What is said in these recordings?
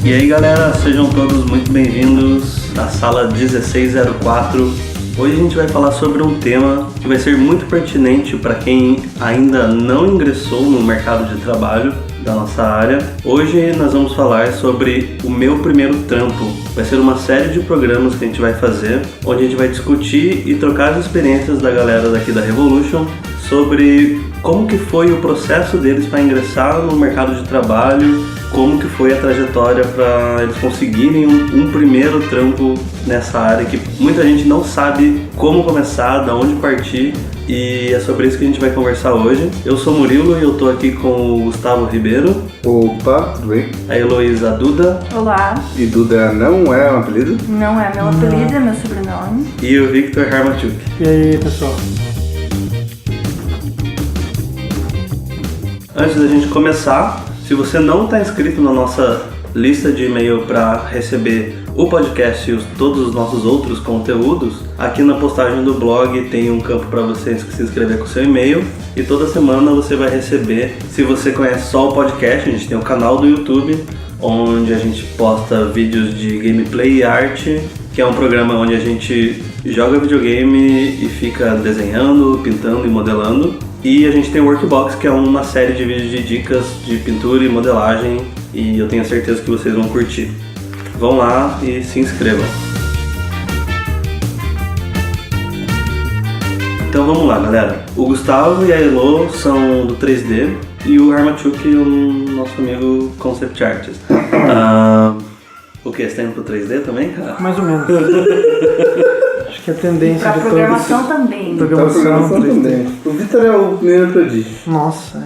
E aí galera, sejam todos muito bem-vindos à sala 1604. Hoje a gente vai falar sobre um tema que vai ser muito pertinente para quem ainda não ingressou no mercado de trabalho da nossa área. Hoje nós vamos falar sobre o meu primeiro trampo. Vai ser uma série de programas que a gente vai fazer, onde a gente vai discutir e trocar as experiências da galera daqui da Revolution sobre como que foi o processo deles para ingressar no mercado de trabalho, como que foi a trajetória para eles conseguirem um primeiro trampo nessa área que muita gente não sabe como começar, da onde partir, e é sobre isso que a gente vai conversar hoje. Eu sou Murilo e eu tô aqui com o Gustavo Ribeiro. Opa, tudo bem? A Heloísa Duda. Olá. E Duda não é um apelido? Não é meu apelido, é meu sobrenome. E o Victor Harmachuk. E aí, pessoal? Antes da gente começar, se você não está inscrito na nossa lista de e-mail para receber o podcast e todos os nossos outros conteúdos, aqui na postagem do blog tem um campo para você se inscrever com seu e-mail, e toda semana você vai receber. Se você conhece só o podcast, a gente tem um canal do YouTube onde a gente posta vídeos de gameplay e arte, que é um programa onde a gente joga videogame e fica desenhando, pintando e modelando. E a gente tem o Workbox, que é uma série de vídeos de dicas de pintura e modelagem, e eu tenho certeza que vocês vão curtir. Vão lá e se inscrevam. Então vamos lá, galera. O Gustavo e a Elo são do 3D e o Harmachuk é o nosso amigo Concept Artist. O que? Você tá indo pro 3D também, cara? Mais ou menos. Acho que a tendência Pra de programação também. Programação também. O Victor é o primeiro prodígio. Nossa,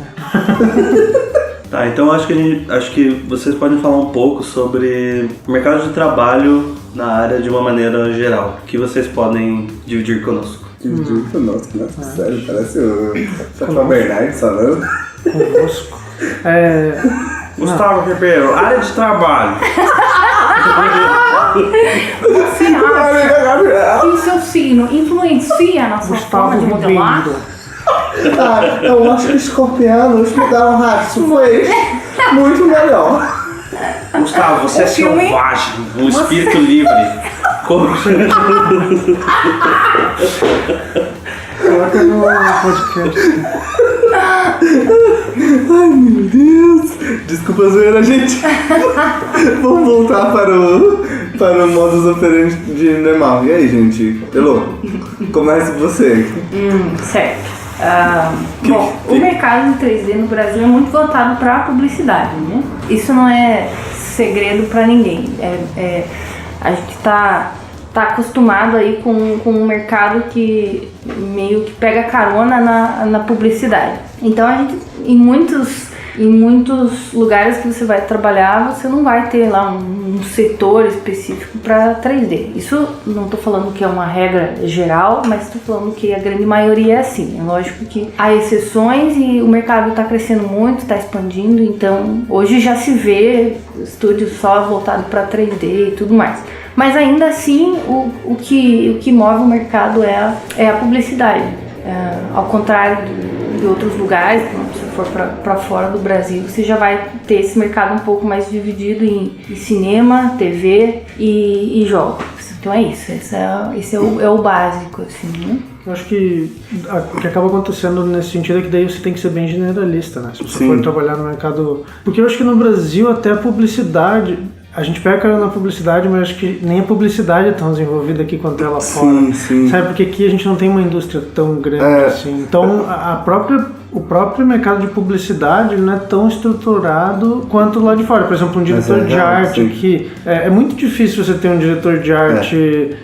Tá, então acho que vocês podem falar um pouco sobre o mercado de trabalho na área de uma maneira geral, que vocês podem dividir conosco. Dividir conosco, né? Sério, parece o Chapéu Bernardes falando. Convosco. Gustavo Ribeiro, área de trabalho. Você acha que o seu signo influencia na sua forma de modelar? Eu acho que os escorpianos mudaram rápido. Isso foi muito melhor. Gustavo, você é filme- selvagem, um espírito livre. Coloca no podcast. Ai, meu Deus. Desculpa a zoeira, gente. Vamos voltar para o modus operandi de normal. E aí, gente? Elô, comece você. Certo. Bom, o mercado de 3D no Brasil é muito voltado para a publicidade, né? Isso não é segredo para ninguém. A gente tá acostumado aí com um mercado que meio que pega carona na publicidade. Então a gente, em muitos lugares que você vai trabalhar, você não vai ter lá um setor específico para 3D. Isso não estou falando que é uma regra geral, mas estou falando que a grande maioria é assim. É lógico que há exceções e o mercado está crescendo muito, está expandindo, então hoje já se vê estúdios só voltado para 3D e tudo mais. Mas ainda assim, o que move o mercado é a publicidade. Ao contrário de outros lugares, se for para fora do Brasil, você já vai ter esse mercado um pouco mais dividido em cinema, TV e jogos. Então é isso, esse é o básico, assim, né? Eu acho que o que acaba acontecendo nesse sentido é que daí você tem que ser bem generalista, né? Se você for trabalhar no mercado... Porque eu acho que no Brasil até a publicidade... A gente pega cara na publicidade, mas acho que nem a publicidade é tão desenvolvida aqui quanto ela fora. Sim. Sabe, porque aqui a gente não tem uma indústria tão grande assim. Então, o próprio mercado de publicidade não é tão estruturado quanto lá de fora. Por exemplo, um diretor de arte aqui... É muito difícil você ter um diretor de arte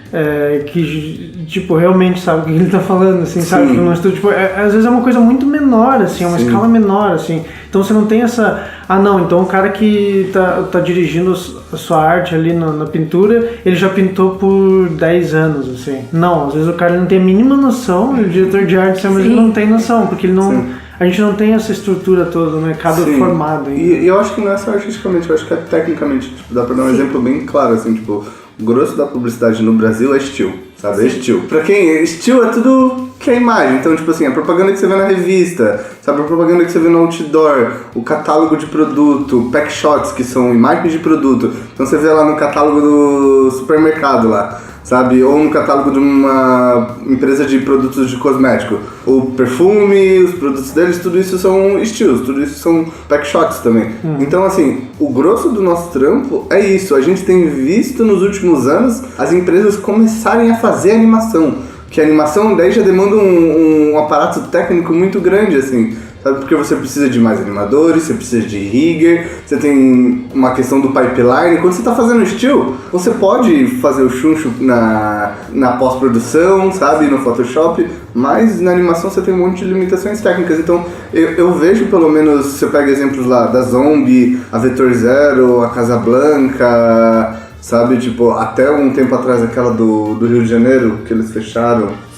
que, tipo, realmente sabe o que ele está falando, assim, sabe? Que no estúdio, tipo, às vezes é uma coisa muito menor, assim, é uma escala menor, assim. Então, você não tem essa... não, então o cara que tá dirigindo a sua arte ali na pintura, ele já pintou por 10 anos, assim. Não, às vezes o cara não tem a mínima noção, o diretor de arte, mas ele não tem noção, porque ele não... Sim. A gente não tem essa estrutura toda, o mercado formado ainda. E eu acho que não é só artisticamente, eu acho que é tecnicamente. Tipo, dá pra dar um exemplo bem claro, assim, tipo, o grosso da publicidade no Brasil é estilo, sabe? Sim. É estilo. Pra quem... Estilo é tudo que é imagem. Então, tipo assim, a propaganda que você vê na revista, sabe? A propaganda que você vê no outdoor, o catálogo de produto, pack shots, que são imagens de produto. Então você vê lá no catálogo do supermercado lá, sabe? Ou no catálogo de uma empresa de produtos de cosmético. O perfume, os produtos deles, tudo isso são estilos, tudo isso são pack shots também. Então, assim, o grosso do nosso trampo é isso. A gente tem visto nos últimos anos as empresas começarem a fazer animação. Que a animação daí já demanda um aparato técnico muito grande, assim. Sabe? Porque você precisa de mais animadores, você precisa de rigger, você tem uma questão do pipeline. Quando você está fazendo estilo, você pode fazer o chuncho na pós-produção, sabe? No Photoshop, mas na animação você tem um monte de limitações técnicas. Então eu vejo, pelo menos, você pega exemplos lá da Zombie, a Vetor Zero, a Casablanca, sabe? Tipo, até um tempo atrás aquela do Rio de Janeiro, que eles fecharam.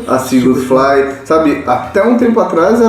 A Seagulls Fly, sabe? Até um tempo atrás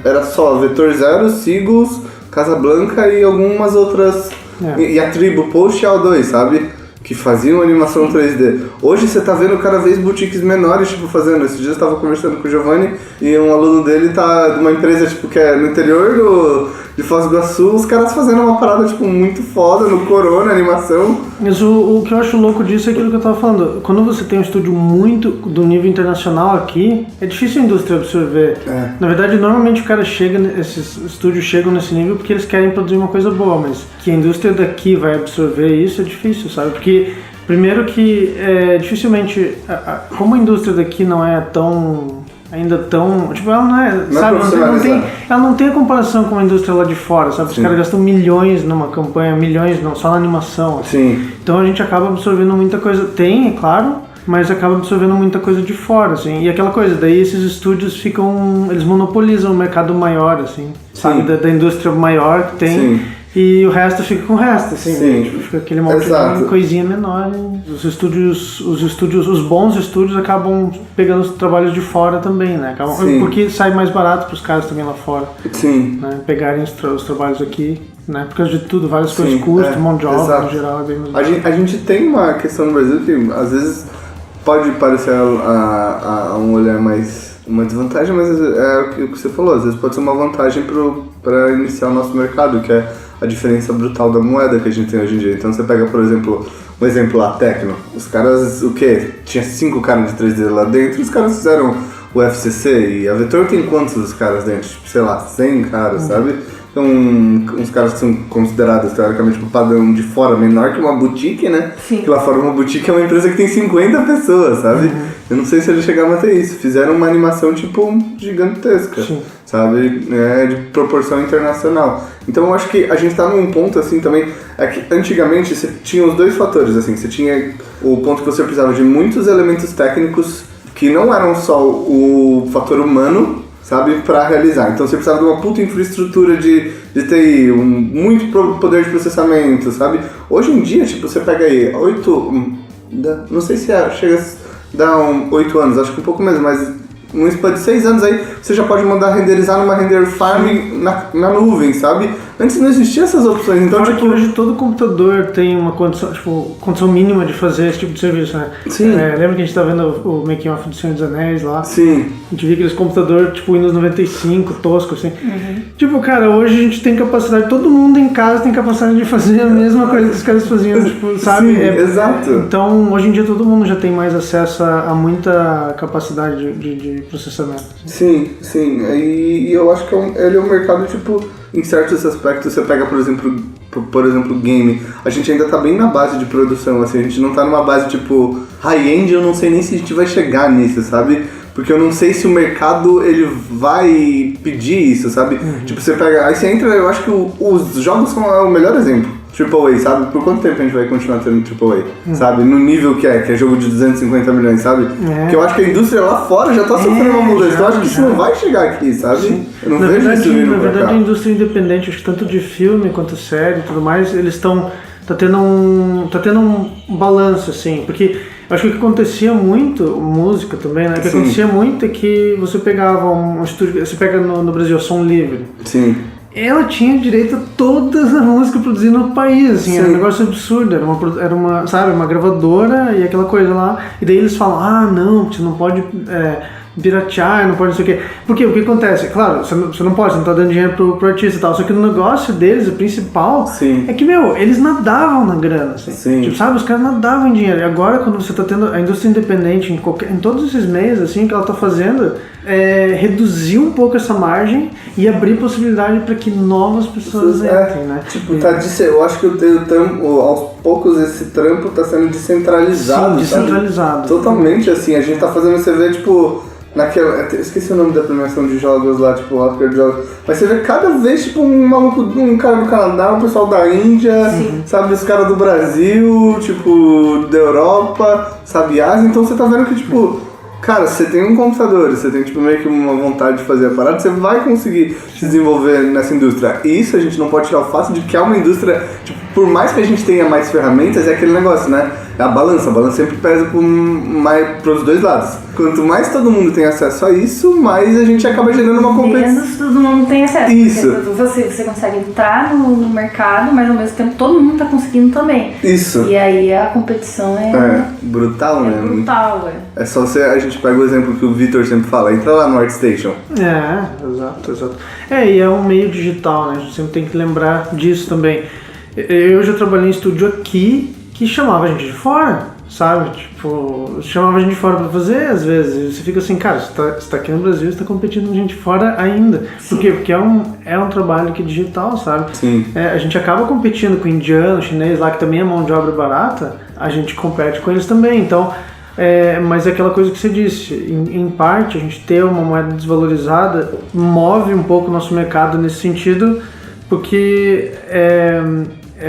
era só Vetor Zero, Seagulls, Casablanca e algumas outras. E a Tribo Post e a O2, sabe? Que faziam animação 3D. Hoje você tá vendo cada vez boutiques menores, tipo, fazendo. Esses dias eu tava conversando com o Giovanni e um aluno dele tá de uma empresa, tipo, que é no interior de Foz do Iguaçu, os caras fazendo uma parada, tipo, muito foda no Corona, animação. Mas o que eu acho louco disso é aquilo que eu tava falando. Quando você tem um estúdio muito do nível internacional aqui, é difícil a indústria absorver. Na verdade, normalmente o cara esses estúdios chegam nesse nível porque eles querem produzir uma coisa boa, mas que a indústria daqui vai absorver isso é difícil, sabe? Porque, primeiro que dificilmente, como a indústria daqui não é ainda tão... Tipo, ela não é... sabe? Ela não tem a comparação com a indústria lá de fora, sabe? Os caras gastam milhões numa campanha, milhões não, só na animação. Assim. Sim. Então a gente acaba absorvendo muita coisa. Tem, é claro, mas acaba absorvendo muita coisa de fora, assim. E aquela coisa, daí esses estúdios eles monopolizam o mercado maior, assim. Sabe? Da indústria maior que tem. Sim. E o resto fica com o resto, assim, né? Tipo, fica aquele monte de coisinha menor. Os bons estúdios acabam pegando os trabalhos de fora também, né? Porque sai mais barato para os caras também lá fora. Sim. Né? Pegarem os trabalhos aqui, né? Por causa de tudo, várias coisas, custo, mão de obra, no geral, é bem mais barato. A gente tem uma questão no Brasil que às vezes pode parecer a um olhar mais uma desvantagem, mas é o que você falou, às vezes pode ser uma vantagem para iniciar o nosso mercado, que é a diferença brutal da moeda que a gente tem hoje em dia. Então você pega, por exemplo, um exemplo lá, Tecno. Os caras, o quê? Tinha 5 caras de 3D lá dentro, os caras fizeram o FCC, e a Vetor tem quantos dos caras dentro? Tipo, sei lá, 100 caras, sabe? Então, uns caras que são considerados, teoricamente, o padrão de fora menor que uma boutique, né? Sim. Que lá fora uma boutique é uma empresa que tem 50 pessoas, sabe? Eu não sei se eles chegaram a ter isso. Fizeram uma animação, tipo, gigantesca, sabe? De proporção internacional. Então, eu acho que a gente tá num ponto, assim, também... É que, antigamente, você tinha os dois fatores, assim. Você tinha o ponto que você precisava de muitos elementos técnicos que não eram só o fator humano, sabe, para realizar. Então você precisava de uma puta infraestrutura de TI, muito poder de processamento, sabe? Hoje em dia, tipo, você pega aí 8, não sei se chega a dar 8 anos, acho que um pouco menos, mas um span de 6 anos aí, você já pode mandar renderizar numa render farm na nuvem, sabe? Antes não existiam essas opções, então tipo... que hoje todo computador tem uma condição, tipo, condição mínima de fazer esse tipo de serviço, né? Sim. Lembra que a gente tá vendo o making of do Senhor dos Anéis lá? Sim. A gente via aqueles computadores, tipo, Windows 95, tosco, assim. Tipo, cara, hoje a gente tem capacidade, todo mundo em casa tem capacidade de fazer a mesma coisa que os caras faziam, tipo, sabe? Sim, exato. Então, hoje em dia todo mundo já tem mais acesso a muita capacidade de processamento. Sim. E eu acho que ele é um mercado, tipo... Em certos aspectos, você pega, por exemplo, game. A gente ainda tá bem na base de produção, assim, a gente não tá numa base, tipo, high-end, eu não sei nem se a gente vai chegar nisso, sabe? Porque eu não sei se o mercado, ele vai pedir isso, sabe? Tipo, você pega... Aí você entra, eu acho que os jogos são o melhor exemplo. AAA, sabe? Por quanto tempo a gente vai continuar tendo AAA, sabe? No nível que é jogo de 250 milhões, sabe? Porque eu acho que a indústria lá fora já tá sofrendo uma mudança. Eu acho que isso não vai chegar aqui, sabe? Sim. Eu não vejo isso vindo pra cá. Na verdade, a indústria independente, acho que tanto de filme quanto série e tudo mais, eles estão... Tá tendo um balanço, assim, porque eu acho que o que acontecia muito, música também, né? O que acontecia muito é que você pegava um estúdio, você pega no Brasil a Som Livre. Sim. Ela tinha direito a toda a música produzida no país, assim, era um negócio absurdo, era uma, sabe, uma gravadora e aquela coisa lá, e daí eles falam, não, você não pode piratear, não pode não sei o quê. Porque o que acontece? Claro, você não pode, você não tá dando dinheiro pro artista e tal, só que o negócio deles, o principal, é que, eles nadavam na grana, assim. Tipo, sabe, os caras nadavam em dinheiro. E agora, quando você tá tendo a indústria independente em todos esses meios, assim, que ela tá fazendo, reduzir um pouco essa margem e abrir possibilidade para que novas pessoas entrem, né? Tipo, eu acho que aos poucos esse trampo tá sendo descentralizado. Sim, descentralizado. Totalmente, assim, a gente tá fazendo, você vê, tipo... esqueci o nome da premiação de jogos lá, tipo, Oscar de jogos. Mas você vê cada vez, tipo, um maluco, um cara do Canadá, um pessoal da Índia, sabe, os caras do Brasil, tipo, da Europa, sabe, Ásia. Então você tá vendo que, tipo, cara, você tem um computador, você tem, tipo, meio que uma vontade de fazer a parada, você vai conseguir se desenvolver nessa indústria. E isso a gente não pode tirar o fato de que é uma indústria, tipo, por mais que a gente tenha mais ferramentas, é aquele negócio, né? A balança sempre pesa pros dois lados. Quanto mais todo mundo tem acesso a isso, mais a gente acaba gerando uma competição. Menos todo mundo tem acesso. Isso. Você consegue entrar no mercado, mas ao mesmo tempo todo mundo tá conseguindo também. Isso. E aí a competição brutal, né? Brutal, É só a gente pega o exemplo que o Vitor sempre fala, entra lá no ArtStation. Exato. E é um meio digital, né? A gente sempre tem que lembrar disso também. Eu já trabalhei em estúdio aqui que chamava a gente de fora, sabe? Tipo, chamava a gente de fora pra fazer, às vezes. Você fica assim, cara, você tá aqui no Brasil, você tá competindo com gente de fora ainda. Por quê? Porque é um trabalho que é digital, sabe? Sim. A gente acaba competindo com o indiano, chinês lá, que também é mão de obra barata, a gente compete com eles também. Então, mas é aquela coisa que você disse, em parte, a gente ter uma moeda desvalorizada move um pouco o nosso mercado nesse sentido, porque é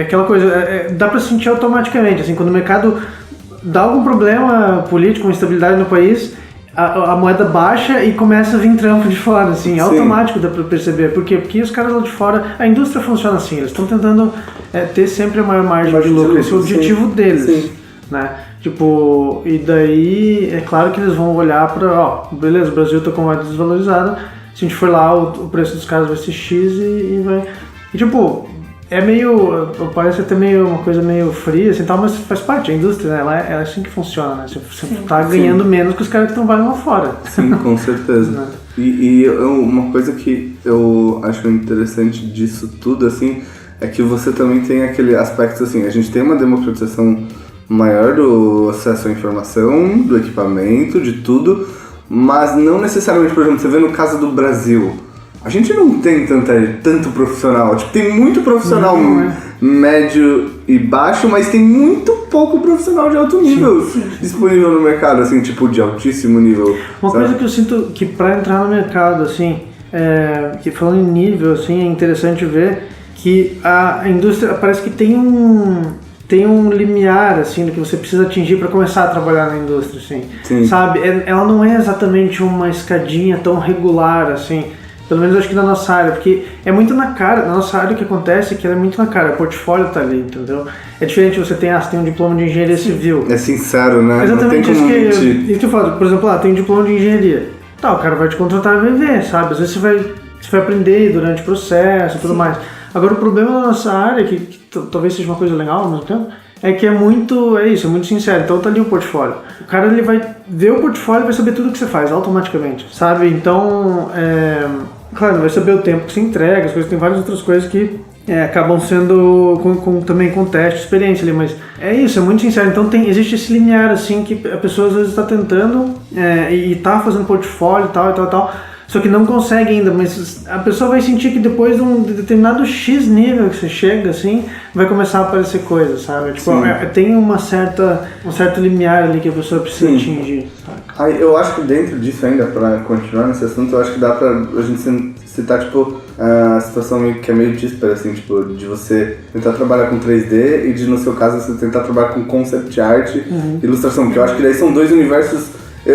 aquela coisa, dá pra sentir automaticamente, assim, quando o mercado dá algum problema político, uma instabilidade no país, a moeda baixa e começa a vir trampo de fora, assim, automático dá pra perceber. Por quê? Porque os caras lá de fora, a indústria funciona assim, eles estão tentando ter sempre a maior margem de lucro, esse é o objetivo deles, né? Tipo, e daí é claro que eles vão olhar pra, beleza, o Brasil tá com moeda desvalorizada, se a gente for lá, o preço dos caras vai ser X e vai... E tipo... parece até meio uma coisa meio fria, assim, tal, mas faz parte da indústria, né? É assim que funciona, né? Você tá ganhando menos que os caras que trabalham lá fora. Sim, com certeza. E uma coisa que eu acho interessante disso tudo, assim, é que você também tem aquele aspecto, assim, a gente tem uma democratização maior do acesso à informação, do equipamento, de tudo, mas não necessariamente, por exemplo, você vê no caso do Brasil, a gente não tem tanto profissional, tipo, tem muito profissional médio e baixo, mas tem muito pouco profissional de alto nível disponível no mercado, assim, tipo, de altíssimo nível. Uma coisa que eu sinto que pra entrar no mercado, assim, que falando em nível, assim, é interessante ver que a indústria parece que tem um limiar, assim, do que você precisa atingir para começar a trabalhar na indústria, assim, sabe? Ela não é exatamente uma escadinha tão regular, assim, pelo menos acho que na nossa área, porque é muito na cara, na nossa área o que acontece é que ela é muito na cara, o portfólio tá ali, entendeu? É diferente, você tem um diploma de engenharia civil. É sincero, né? Exatamente, isso que eu falo, por exemplo, tem um diploma de engenharia, o cara vai te contratar e vai ver, sabe? Às vezes você vai aprender durante o processo e tudo mais. Agora o problema da nossa área, que talvez seja uma coisa legal ao mesmo tempo, é que é muito sincero. Então tá ali o portfólio. O cara ele vai ver o portfólio e vai saber tudo que você faz automaticamente, sabe? Então, claro, vai saber o tempo que se entrega, as coisas, tem várias outras coisas que acabam sendo também com teste, experiência ali, mas é isso, é muito sincero. Então existe esse limiar assim que a pessoa às vezes está tentando e tá fazendo portfólio e tal, só que não consegue ainda, mas a pessoa vai sentir que depois de um determinado X nível que você chega, assim, vai começar a aparecer coisas, sabe? Tipo, tem um certo limiar ali que a pessoa precisa atingir. Eu acho que dentro disso ainda, pra continuar nesse assunto, eu acho que dá pra a gente citar, tipo, a situação que é meio díspara, assim, tipo, de você tentar trabalhar com 3D e de, no seu caso, você tentar trabalhar com concept art e ilustração, porque eu acho que daí são dois universos,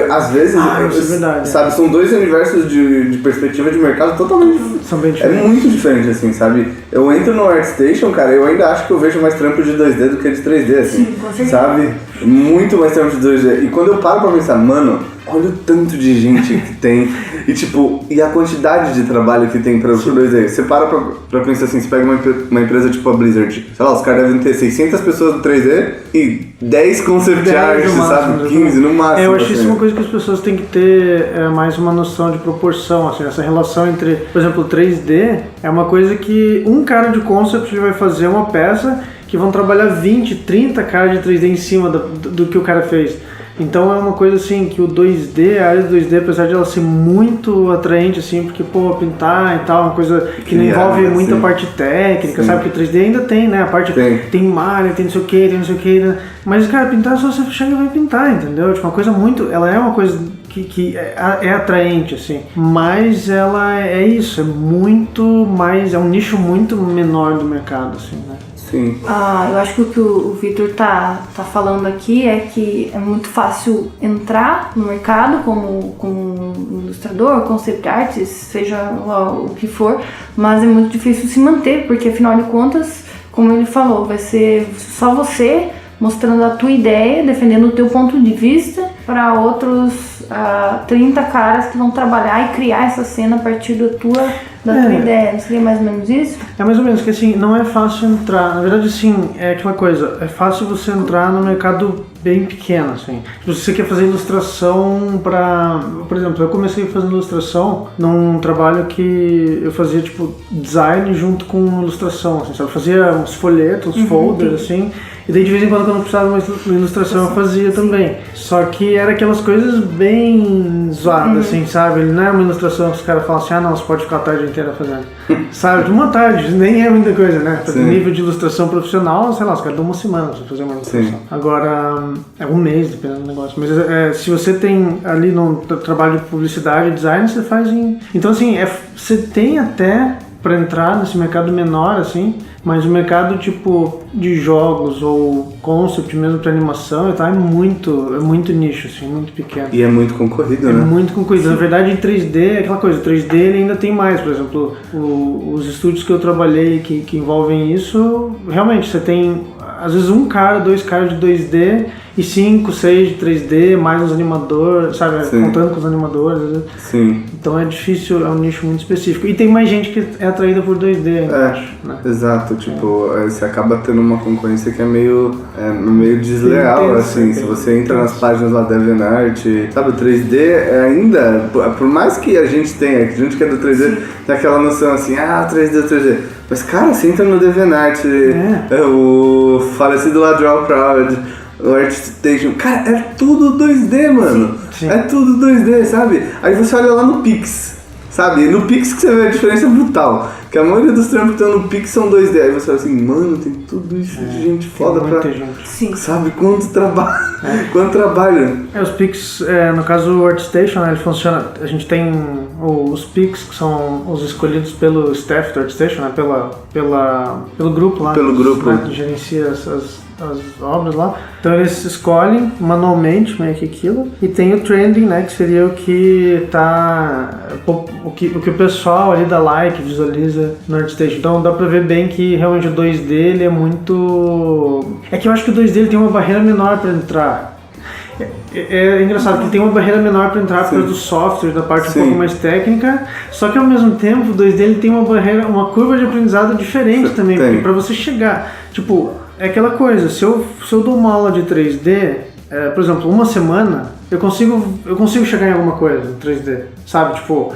às vezes, isso é verdade, sabe, são dois universos de perspectiva de mercado totalmente são bem diferentes. É muito diferente, assim, sabe? Eu entro no ArtStation, cara, eu ainda acho que eu vejo mais trampo de 2D do que de 3D, assim, sim, com certeza. sabe? Muito mais trampo de 2D. E quando eu paro pra pensar, mano, olha o tanto de gente que tem e tipo, e a quantidade de trabalho que tem pra 2D. Você para pra pensar assim, você pega uma empresa tipo a Blizzard, sei lá, os caras devem ter 600 pessoas no 3D e 10 concept arts, sabe? 15 no máximo. Eu acho assim. isso uma coisa que as pessoas têm que ter mais uma noção de proporção, assim, essa relação entre, por exemplo, o 3D é uma coisa que um cara de concept vai fazer uma peça que vão trabalhar 20, 30 caras de 3D em cima do que o cara fez. Então é uma coisa assim que o 2D, a área do 2D, apesar de ela ser muito atraente, assim, porque, pô, pintar e tal, uma coisa que não envolve muita parte técnica, sabe? Porque 3D ainda tem, né? A parte tem malha, tem não sei o que, tem não sei o que, né? Mas, cara, pintar é só você chega e vai pintar, entendeu? Tipo, uma coisa muito. Ela é uma coisa que é atraente, assim, mas ela é isso, é muito mais. É um nicho muito menor do mercado, assim, né? Sim. Eu acho que o que o Victor tá falando aqui é que é muito fácil entrar no mercado como ilustrador, concept artist, seja lá o que for, mas é muito difícil se manter, porque afinal de contas, como ele falou, vai ser só você mostrando a tua ideia, defendendo o teu ponto de vista para outros 30 caras que vão trabalhar e criar essa cena a partir da tua ideia. Não seria mais ou menos isso? É mais ou menos, que assim, não é fácil entrar, na verdade sim, é aquela coisa, é fácil você entrar no mercado bem pequeno, assim. Se você quer fazer ilustração para, por exemplo, eu comecei fazendo ilustração num trabalho que eu fazia tipo design junto com ilustração, assim, sabe? Eu fazia uns folhetos, uns folders, assim, e daí de vez em quando eu precisava de uma ilustração eu fazia também. Só que era aquelas coisas bem zoadas, assim, sabe? Não é uma ilustração que os caras falam assim, não, você pode ficar a tarde inteira fazendo. Sabe? De uma tarde, nem é muita coisa, né? Sim. Nível de ilustração profissional, sei lá, os caras dão uma semana pra fazer uma ilustração. Sim. Agora, é um mês, dependendo do negócio. Mas se você tem ali no trabalho de publicidade e design, você faz em... Então, assim, você tem até para entrar nesse mercado menor, assim, mas o mercado tipo de jogos ou concept mesmo para animação é muito nicho, assim, muito pequeno. E é muito concorrido, né? É muito concorrido. Na verdade, em 3D é aquela coisa, 3D ele ainda tem mais, por exemplo, os estúdios que eu trabalhei que envolvem isso, realmente você tem às vezes um cara, dois caras de 2D e 5, 6 de 3D, mais uns animadores, sabe? Sim. Contando com os animadores. Às vezes. Sim. Então é difícil, é um nicho muito específico. E tem mais gente que é atraída por 2D, ainda, acho. Né? Exato, tipo, você acaba tendo uma concorrência que é meio desleal, assim. Se você entra nas páginas lá da DeviantArt, sabe, o 3D ainda, por mais que a gente tenha, que a gente que é do 3D, tem aquela noção assim, 3D. Mas, cara, você entra no DeviantArt, o falecido lá Draw Crowd, o ArtStation, cara, é tudo 2D, mano. Sim. É tudo 2D, sabe? Aí você olha lá no Pix, sabe? E no Pix que você vê a diferença brutal. Que a maioria dos trampos que estão no Pix são 2D. Aí você fala assim, mano, tem tudo isso de gente foda pra... Gente. Sim. Sabe? Quanto trabalho. Os Pix, no caso o ArtStation, ele funciona... A gente tem os Pix, que são os escolhidos pelo staff do ArtStation, né? Pelo grupo lá. Pelo grupo. Né? Que gerencia as obras lá. Então eles escolhem manualmente meio que aquilo. E tem o trending, né? Que seria o que tá... O que o pessoal ali da like visualiza no ArtStation. Então dá pra ver bem que realmente o 2D ele é muito... É que eu acho que o 2D ele tem uma barreira menor pra entrar. É engraçado que tem uma barreira menor para entrar por causa do software, da parte um pouco mais técnica, só que ao mesmo tempo o 2D ele tem uma curva de aprendizado diferente também, porque para você chegar, tipo, é aquela coisa, se eu dou uma aula de 3D, por exemplo, uma semana, eu consigo chegar em alguma coisa no 3D, sabe, tipo,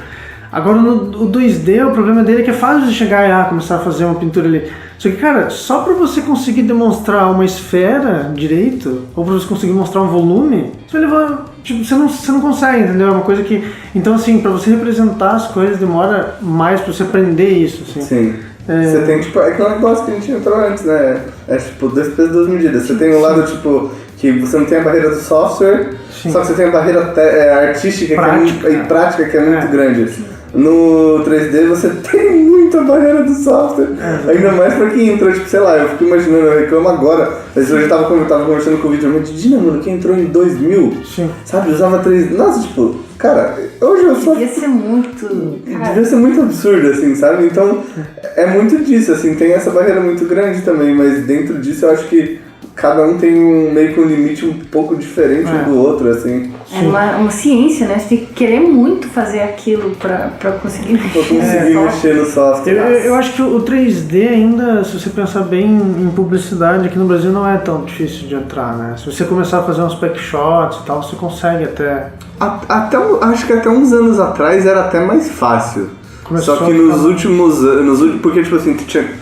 agora o 2D, o problema dele é que é fácil de chegar e começar a fazer uma pintura ali. Só que, cara, só pra você conseguir demonstrar uma esfera direito, ou pra você conseguir mostrar um volume, você vai levar... Tipo, você não consegue, entendeu? É uma coisa que... Então, assim, pra você representar as coisas, demora mais pra você aprender isso, assim. Sim. Você tem, tipo... É aquele negócio que a gente entrou antes, né? É, tipo, dois pesos, duas medidas. Você tem um lado, tipo... Que você não tem a barreira do software, só que você tem a barreira artística prática, que é muito grande. No 3D você tem muita barreira do software. Ainda mais pra quem entrou, tipo, sei lá, eu fico imaginando, eu reclamo agora. Mas eu já tava conversando com o Victor, mas Dina, mano, quem entrou em 2000, Sim. sabe, usava 3D. Nossa, tipo, cara, hoje eu só... Devia ser muito... Devia ser muito absurdo, assim, sabe? Então, é muito disso, assim, tem essa barreira muito grande também, mas dentro disso eu acho que cada um tem meio que um limite um pouco diferente um do outro, assim. É uma ciência, né? Você tem que querer muito fazer aquilo pra conseguir Pra conseguir mexer no software. Eu acho que o 3D ainda, se você pensar bem em publicidade, aqui no Brasil não é tão difícil de entrar, né? Se você começar a fazer uns pack shots e tal, você consegue até... Acho que até uns anos atrás era até mais fácil. Começou Só que nos últimos anos, porque tipo assim,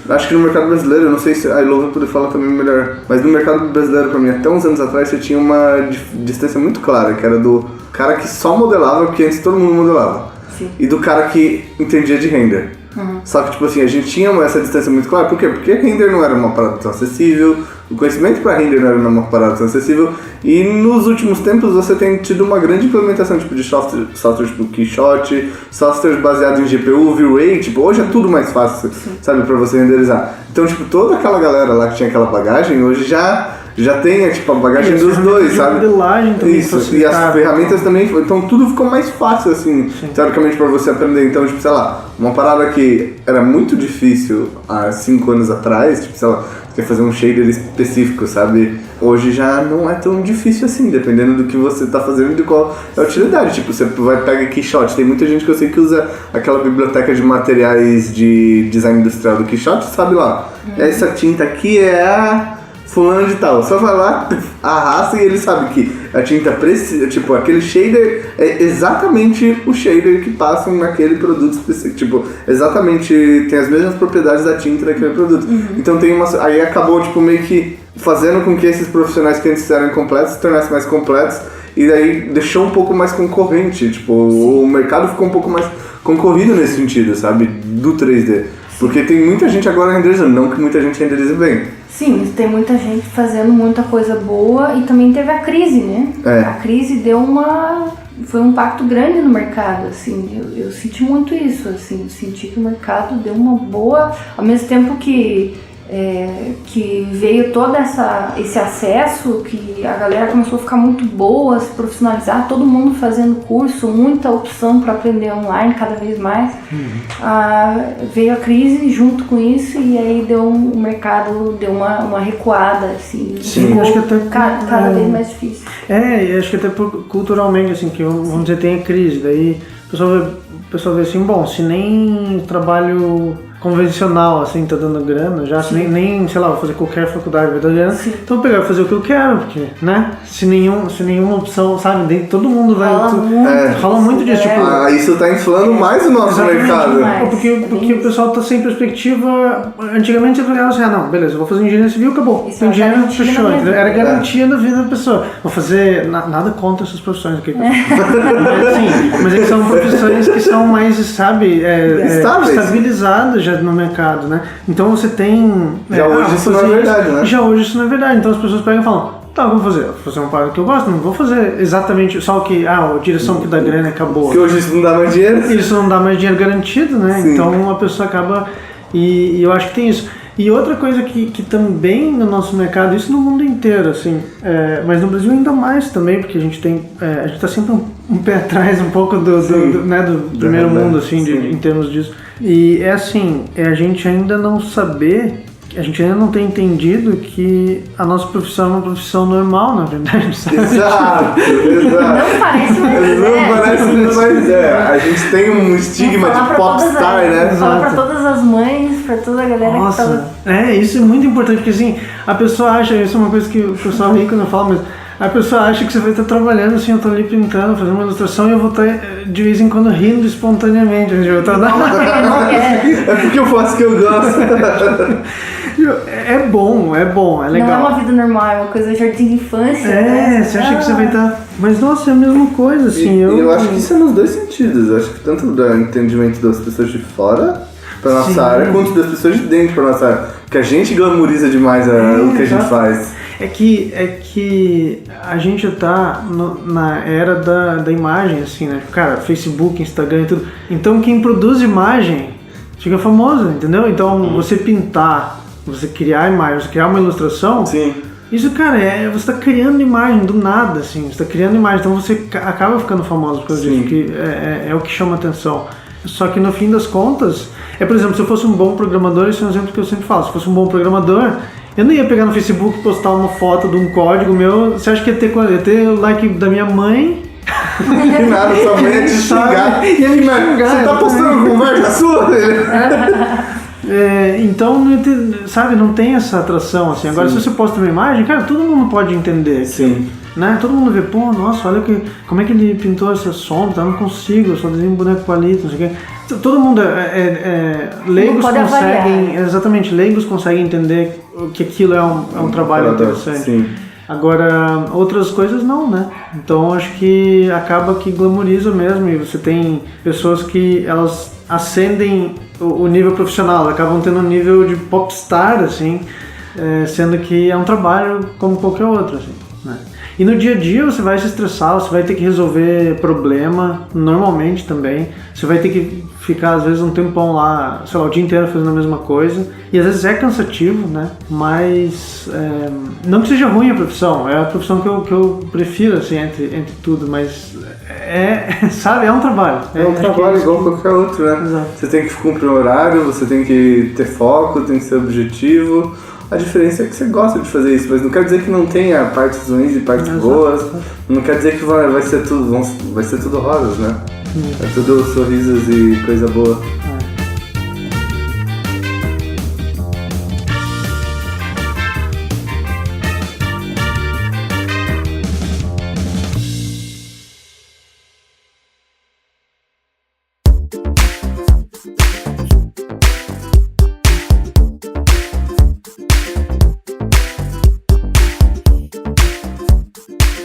acho que no mercado brasileiro, eu não sei se a Ilô vai poder falar também melhor, mas no mercado brasileiro pra mim, até uns anos atrás, você tinha uma distância muito clara, que era do cara que só modelava, porque antes todo mundo modelava. Sim. E do cara que entendia de render. Só que, tipo assim, a gente tinha essa distância muito clara. Por quê? Porque render não era uma parada tão acessível, o conhecimento para render não era uma parada tão acessível, e nos últimos tempos você tem tido uma grande implementação tipo, de software tipo Keyshot, software baseado em GPU, V-Ray, tipo, hoje é tudo mais fácil, sabe, para você renderizar. Então, tipo, toda aquela galera lá que tinha aquela bagagem, hoje já tem tipo, a bagagem dos dois, sabe? Isso, e as ferramentas também, então tudo ficou mais fácil, assim, teoricamente, para você aprender. Então, tipo, sei lá, uma parada que era muito difícil há 5 anos atrás, tipo, sei lá, você quer fazer um shader específico, sabe? Hoje já não é tão difícil assim, dependendo do que você tá fazendo e de qual é a utilidade. Tipo, você vai pegar Keyshot, tem muita gente que eu sei que usa aquela biblioteca de materiais de design industrial do Keyshot, sabe lá? Essa tinta aqui é a fulano de tal, só vai lá, arrasta e ele sabe que a tinta precisa, tipo, aquele shader é exatamente o shader que passam naquele produto específico, tipo, exatamente, tem as mesmas propriedades da tinta daquele produto. Então tem aí acabou, tipo, meio que fazendo com que esses profissionais que antes eram incompletos se tornassem mais completos, e daí deixou um pouco mais concorrente, tipo, o mercado ficou um pouco mais concorrido nesse sentido, sabe, do 3D. Porque tem muita gente agora renderizando, não que muita gente renderize bem. Sim, tem muita gente fazendo muita coisa boa e também teve a crise, né? A crise foi um impacto grande no mercado, assim, eu senti muito isso, assim, eu senti que o mercado deu uma boa, ao mesmo tempo que veio todo esse acesso, que a galera começou a ficar muito boa, se profissionalizar, todo mundo fazendo curso, muita opção para aprender online cada vez mais. Veio a crise junto com isso e aí o mercado deu uma recuada, assim. Sim, acho que até cada vez mais difícil. Acho que até culturalmente, assim, que vamos dizer, tem a crise, daí o pessoal vê assim, bom, se nem trabalho convencional, assim, tá dando grana já, se nem, sei lá, vou fazer qualquer faculdade vai dar grana, então eu pegar e fazer o que eu quero, porque, né, se nenhuma opção, sabe, todo mundo vai... Rola muito disso, tipo... isso tá inflando mais o nosso mercado. Porque o pessoal tá sem perspectiva, antigamente você pegava assim, não, beleza, eu vou fazer engenharia civil, acabou, engenharia fechou, era garantia da vida da pessoa, vou fazer, nada contra essas profissões aqui, mas é que são profissões que são mais, sabe, estabilizadas já no mercado, né? Então você tem... Já hoje isso não é verdade, né? Já hoje isso não é verdade. Então as pessoas pegam e falam, tá, vou fazer uma parada que eu gosto, não vou fazer exatamente só o que, a direção que dá grana acabou. Porque hoje isso não dá mais dinheiro. Isso não dá mais dinheiro garantido, né? Sim. Então a pessoa acaba... E eu acho que tem isso. E outra coisa que também no nosso mercado, isso no mundo inteiro, assim, mas no Brasil ainda mais também, porque a gente tá sempre um pé atrás um pouco do primeiro mundo, assim, em termos disso. E é assim, a gente ainda não saber, a gente ainda não tem entendido que a nossa profissão é uma profissão normal, na verdade, sabe? Exato. Não parece, mas a gente tem um estigma de popstar, né? Fala pra todas as mães, pra toda a galera que tá... isso é muito importante, porque assim, a pessoa acha, isso é uma coisa que o pessoal ri quando eu falo, mas a pessoa acha que você vai estar trabalhando assim, eu tô ali pintando, fazendo uma ilustração e eu vou estar de vez em quando rindo espontaneamente. Eu tô... É porque eu faço o que eu gosto. É bom, é legal. Não é uma vida normal, é uma coisa de jardim de infância. Você acha que você vai estar... Mas nossa, é a mesma coisa, assim. Eu acho que isso é nos dois sentidos. Eu acho que tanto do entendimento das pessoas de fora pra nossa área, quanto das pessoas de dentro pra nossa área. Porque a gente glamoriza demais o que a gente faz. É que a gente tá na era da imagem, assim, né? Cara, Facebook, Instagram e tudo. Então quem produz imagem fica famoso, entendeu? Então você pintar, você criar imagem, você criar uma ilustração... Sim. Isso, cara, você tá criando imagem do nada, assim, você tá criando imagem, então você acaba ficando famoso por causa disso, que é o que chama atenção. Só que no fim das contas, por exemplo, se eu fosse um bom programador, esse é um exemplo que eu sempre falo, se eu fosse um bom programador, eu não ia pegar no Facebook e postar uma foto de um código meu, você acha que ia ter o like da minha mãe? Que nada, sua mãe ia te xingar. Você tá postando conversa sua? Então, sabe, não tem essa atração, assim. Agora, se você posta uma imagem, cara, todo mundo pode entender. Sim. Né? Todo mundo vê, pô, nossa, olha como é que ele pintou essa sombra, eu não consigo, eu só desenho um boneco palito, não sei o quê. Todo mundo, leigos conseguem, exatamente, leigos conseguem entender que aquilo é um trabalho interessante. Sim. Agora, outras coisas não, né? Então, acho que acaba que glamoriza mesmo, e você tem pessoas que elas ascendem o nível profissional, acabam tendo um nível de popstar, assim, sendo que é um trabalho como qualquer outro, assim, né? E no dia a dia você vai se estressar, você vai ter que resolver problema, normalmente também. Você vai ter que ficar, às vezes, um tempão lá, sei lá, o dia inteiro fazendo a mesma coisa. E às vezes é cansativo, né? Mas não que seja ruim a profissão, é a profissão que eu prefiro, assim, entre tudo. Mas sabe, é um trabalho. É um trabalho igual qualquer outro, né? Exato. Você tem que cumprir um horário, você tem que ter foco, tem que ser objetivo. A diferença é que você gosta de fazer isso, mas não quer dizer que não tenha partes ruins e partes boas. Não quer dizer que vai ser tudo rosas, né? É tudo sorrisos e coisa boa.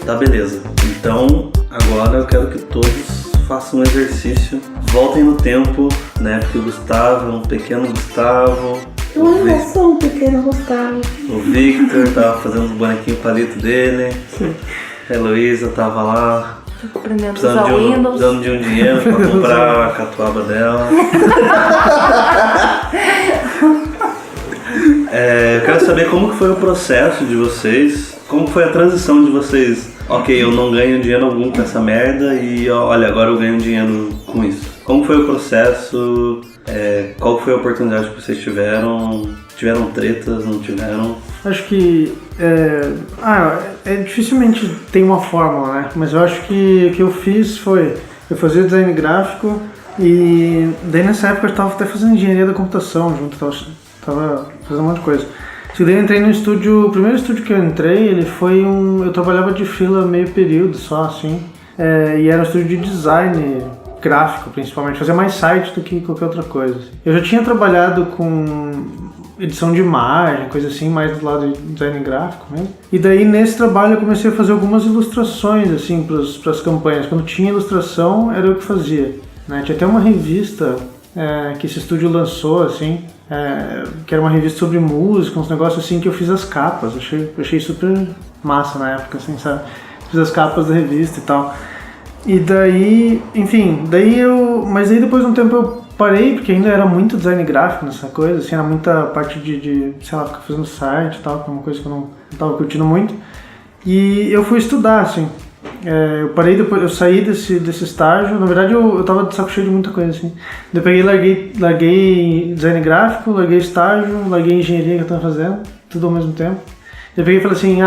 Tá, beleza. Então, agora eu quero que todos façam um exercício. Voltem no tempo, né? Porque o Gustavo é um pequeno Gustavo. Eu sou um pequeno Gustavo. O Victor tava fazendo os bonequinhos palito dele. A Heloísa tava lá Aprendendo a usar Windows. precisando de um dinheiro pra comprar a catuaba dela. Eu quero saber como que foi o processo de vocês. Como foi a transição de vocês? Ok, eu não ganho dinheiro algum com essa merda e olha, agora eu ganho dinheiro com isso. Como foi o processo? Qual foi a oportunidade que vocês tiveram? Tiveram tretas, não tiveram? Acho que dificilmente tem uma fórmula, né? Mas eu acho que o que eu fiz foi, eu fazia design gráfico e daí nessa época eu estava até fazendo engenharia da computação junto, tava fazendo um monte de coisa. Daí eu entrei no estúdio, o primeiro estúdio que eu entrei, ele foi eu trabalhava de freela meio período só, assim, e era um estúdio de design gráfico principalmente, fazia mais site do que qualquer outra coisa. Eu já tinha trabalhado com edição de imagem, coisa assim, mais do lado de design gráfico mesmo. E daí nesse trabalho eu comecei a fazer algumas ilustrações, assim, para as campanhas. Quando tinha ilustração, era eu que fazia, né? Tinha até uma revista que esse estúdio lançou, assim, que era uma revista sobre música, uns negócios assim, que eu fiz as capas. Achei super massa na época, assim, sabe? Fiz as capas da revista e tal. E daí, enfim, mas aí depois de um tempo eu parei, porque ainda era muito design gráfico nessa coisa, assim, era muita parte de sei lá, ficar fazendo site e tal, que é uma coisa que eu não tava curtindo muito. E eu fui estudar, assim. Eu parei depois, eu saí desse estágio, na verdade eu tava de saco cheio de muita coisa, assim. Daí eu peguei, larguei design gráfico, larguei estágio, larguei engenharia que eu tava fazendo, tudo ao mesmo tempo. Daí eu peguei e falei assim,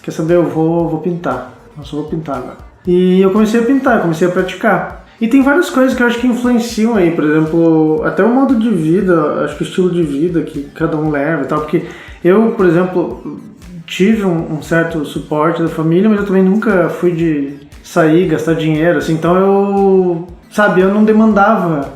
quer saber, eu vou pintar, eu só vou pintar agora. E eu comecei a pintar, comecei a praticar. E tem várias coisas que eu acho que influenciam aí, por exemplo, até o modo de vida, acho que o estilo de vida que cada um leva e tal, porque eu, por exemplo, tive um certo suporte da família, mas eu também nunca fui de sair, gastar dinheiro, assim, então eu não demandava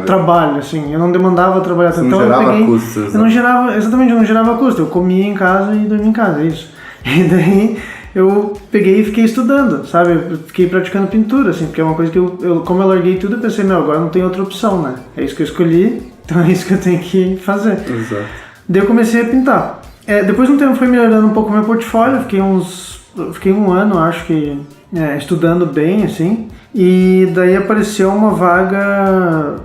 trabalho, assim, eu não demandava trabalhar tanto. Não gerava custos. Eu não gerava custo, eu comia em casa e dormia em casa, é isso. E daí eu peguei e fiquei estudando, sabe? Eu fiquei praticando pintura, assim, porque é uma coisa que como eu larguei tudo, eu pensei, agora não tem outra opção, né? É isso que eu escolhi, então é isso que eu tenho que fazer. Exato. Daí eu comecei a pintar. Depois de um tempo foi melhorando um pouco o meu portfólio, fiquei um ano, acho que, estudando bem, assim, e daí apareceu uma vaga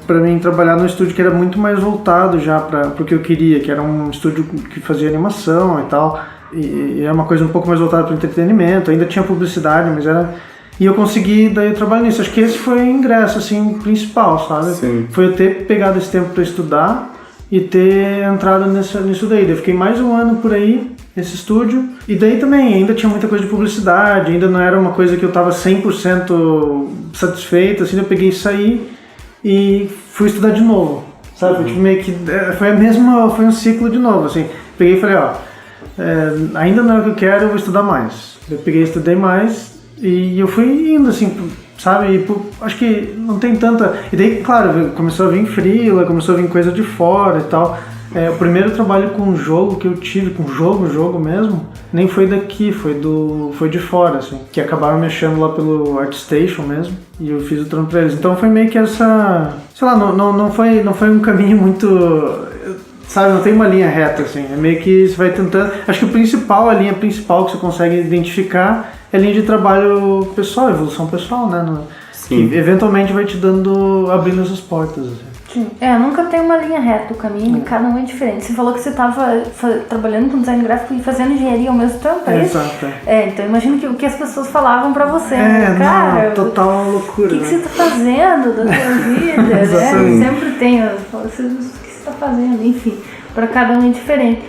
para mim trabalhar num estúdio que era muito mais voltado já para o que eu queria, que era um estúdio que fazia animação e tal, e era uma coisa um pouco mais voltada para entretenimento, ainda tinha publicidade, mas era... E eu consegui, daí eu trabalho nisso. Acho que esse foi o ingresso, assim, principal, sabe? Sim. Foi eu ter pegado esse tempo para estudar e ter entrado nisso daí. Eu fiquei mais um ano por aí, nesse estúdio. E daí também, ainda tinha muita coisa de publicidade, ainda não era uma coisa que eu tava 100% satisfeito, assim, eu peguei e saí e fui estudar de novo, sabe? Tipo, meio que foi um ciclo de novo, assim. Peguei e falei, ainda não é o que eu quero, eu vou estudar mais. Eu peguei e estudei mais. E eu fui indo, assim, sabe? E, acho que não tem tanta... E daí, claro, começou a vir freela, começou a vir coisa de fora e tal. O primeiro trabalho com jogo que eu tive, com jogo mesmo, nem foi daqui, foi de fora, assim. Que acabaram me achando lá pelo ArtStation mesmo. E eu fiz o trampo pra eles. Então foi meio que essa... Sei lá, não foi um caminho muito... Sabe, não tem uma linha reta, assim. É meio que você vai tentando... Acho que a linha principal que você consegue identificar é a linha de trabalho pessoal, evolução pessoal, né? Sim. Que eventualmente vai te abrindo essas portas, assim. Sim. Nunca tem uma linha reta, o caminho de cada um é diferente. Você falou que você estava trabalhando com design gráfico e fazendo engenharia ao mesmo tempo, é isso? Exato. Então imagino que o que as pessoas falavam pra você, né? Cara, total loucura. O que você tá fazendo da sua vida, né? Sempre tem, o que você tá fazendo, enfim. Para cada um é diferente.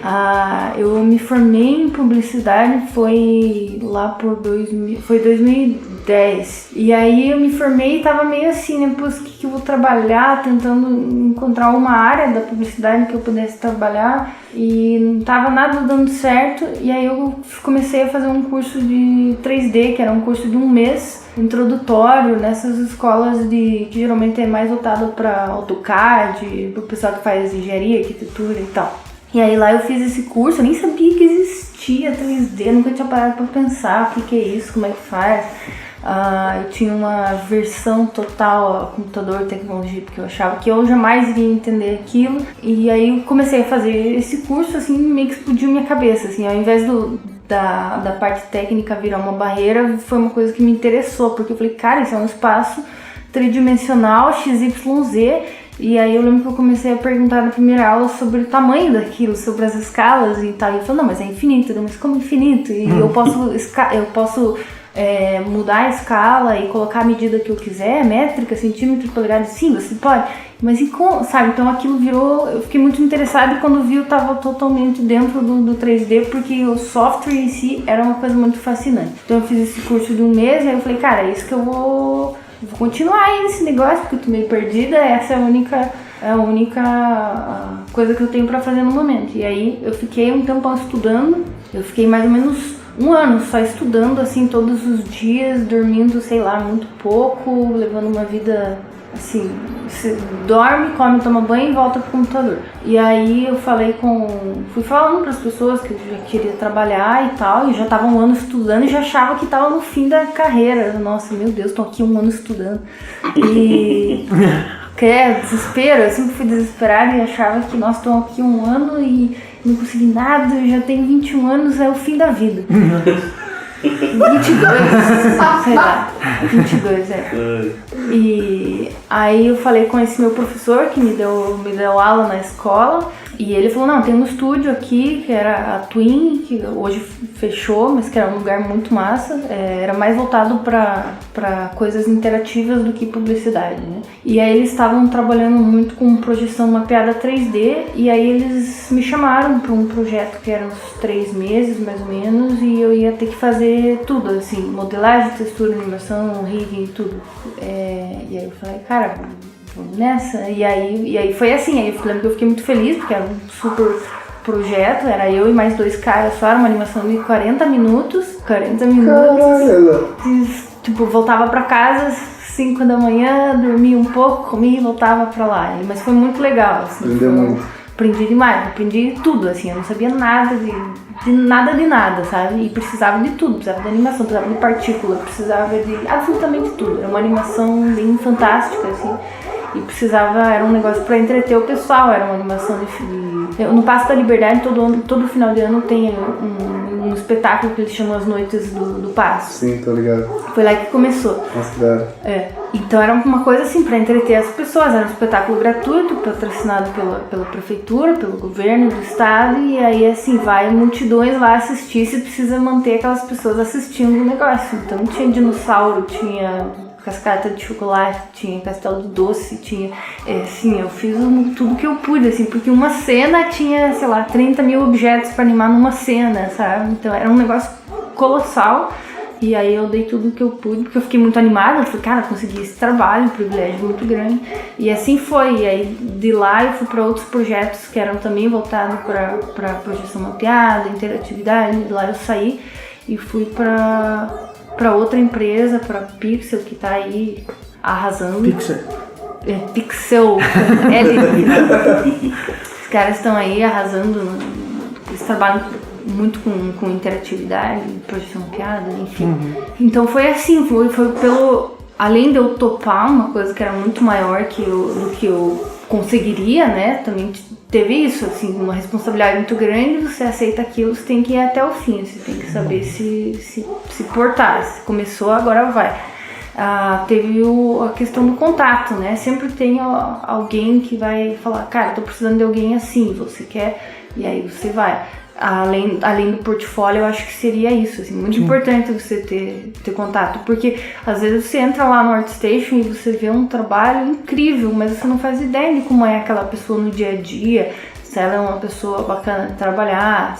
Eu me formei em publicidade, foi lá por 2010. E aí eu me formei e tava meio assim, né? Pô, o que eu vou trabalhar? Tentando encontrar uma área da publicidade que eu pudesse trabalhar. E não tava nada dando certo. E aí eu comecei a fazer um curso de 3D, que era um curso de 1 mês, introdutório, nessas escolas que geralmente é mais voltado para AutoCAD, pro pessoal que faz engenharia, arquitetura e tal. E aí lá eu fiz esse curso, eu nem sabia que existia 3D, nunca tinha parado para pensar o que é isso, como é que faz. Eu tinha uma versão total a computador, tecnologia, porque eu achava que eu jamais iria entender aquilo. E aí eu comecei a fazer esse curso, assim, meio que explodiu minha cabeça, assim, ao invés da parte técnica virar uma barreira, foi uma coisa que me interessou, porque eu falei, cara, isso é um espaço tridimensional, XYZ, e aí eu lembro que eu comecei a perguntar na primeira aula sobre o tamanho daquilo, sobre as escalas e tal, e eu falei, não, mas é infinito, mas como infinito? E eu posso mudar a escala e colocar a medida que eu quiser, métrica, centímetro, polegada, sim, você pode, mas e como, sabe? Então aquilo virou, eu fiquei muito interessada e quando vi eu tava totalmente dentro do 3D, porque o software em si era uma coisa muito fascinante. Então eu fiz esse curso de 1 mês e aí eu falei, cara, é isso que eu vou continuar aí nesse negócio, porque eu tô meio perdida, essa é a única coisa que eu tenho pra fazer no momento. E aí eu fiquei um tempão estudando, eu fiquei mais ou menos 1 ano só estudando, assim, todos os dias, dormindo, sei lá, muito pouco, levando uma vida, assim, você dorme, come, toma banho e volta pro computador. E aí eu fui falando pras pessoas que eu já queria trabalhar e tal, e já tava 1 ano estudando e já achava que tava no fim da carreira. Nossa, meu Deus, tô aqui 1 ano estudando. E... desespero, eu sempre fui desesperada e achava que, nossa, tô aqui 1 ano e não consegui nada, eu já tenho 21 anos, é o fim da vida. 22, sei lá, 22, E aí eu falei com esse meu professor que me deu aula na escola, e ele falou, não, tem um estúdio aqui, que era a Twin, que hoje fechou, mas que era um lugar muito massa, era mais voltado para coisas interativas do que publicidade, né? E aí eles estavam trabalhando muito com projeção mapeada 3D, e aí eles me chamaram para um projeto que era uns 3 meses, mais ou menos, e eu ia ter que fazer tudo, assim, modelagem, textura, animação, rigging, tudo. E aí eu falei, cara, vamos nessa. E aí foi assim, aí eu lembro que eu fiquei muito feliz, porque era um super projeto, era eu e mais 2 caras só, era uma animação de 40 minutos. Caralho! Tipo, voltava pra casa 5 da manhã, dormia um pouco, comia e voltava pra lá. Mas foi muito legal, assim. Aprendeu muito. Aprendi demais, aprendi tudo, assim, eu não sabia nada de nada, sabe? E precisava de tudo, precisava de animação, precisava de partícula, precisava de absolutamente tudo. Era uma animação bem fantástica, assim. e precisava, era um negócio para entreter o pessoal, era uma animação no Paço da Liberdade, todo final de ano tem um espetáculo que eles chamam As Noites do Paço. Sim, tô ligado. Foi lá que começou. Nossa, que da hora. Então era uma coisa assim para entreter as pessoas, era um espetáculo gratuito, patrocinado pela prefeitura, pelo governo do estado, e aí assim, vai multidões lá assistir, se precisa manter aquelas pessoas assistindo o negócio. Então tinha dinossauro, tinha cascata de chocolate, tinha castelo de doce, tinha, assim, eu fiz tudo que eu pude, assim, porque uma cena tinha, sei lá, 30 mil objetos para animar numa cena, sabe? Então era um negócio colossal. E aí eu dei tudo que eu pude, porque eu fiquei muito animada, eu falei, cara, consegui esse trabalho, um privilégio muito grande. E assim foi, e aí de lá eu fui para outros projetos que eram também voltados para projeção mapeada, interatividade. De lá eu saí e fui para outra empresa, para Pixel, que tá aí arrasando. Pixel. Os caras estão aí arrasando, eles trabalham muito com interatividade, projeção mapeada, enfim. Então foi assim, foi pelo... Além de eu topar uma coisa que era muito maior do que eu conseguiria, né? Também teve isso, assim, uma responsabilidade muito grande, você aceita aquilo, você tem que ir até o fim, você tem que saber se portar. Se começou, agora vai. Teve a questão do contato, né? Sempre tem alguém que vai falar, cara, tô precisando de alguém assim, você quer? E aí você vai. Além do portfólio, eu acho que seria isso, assim, muito importante você ter contato, porque às vezes você entra lá no ArtStation e você vê um trabalho incrível, mas você não faz ideia de como é aquela pessoa no dia a dia, se ela é uma pessoa bacana de trabalhar,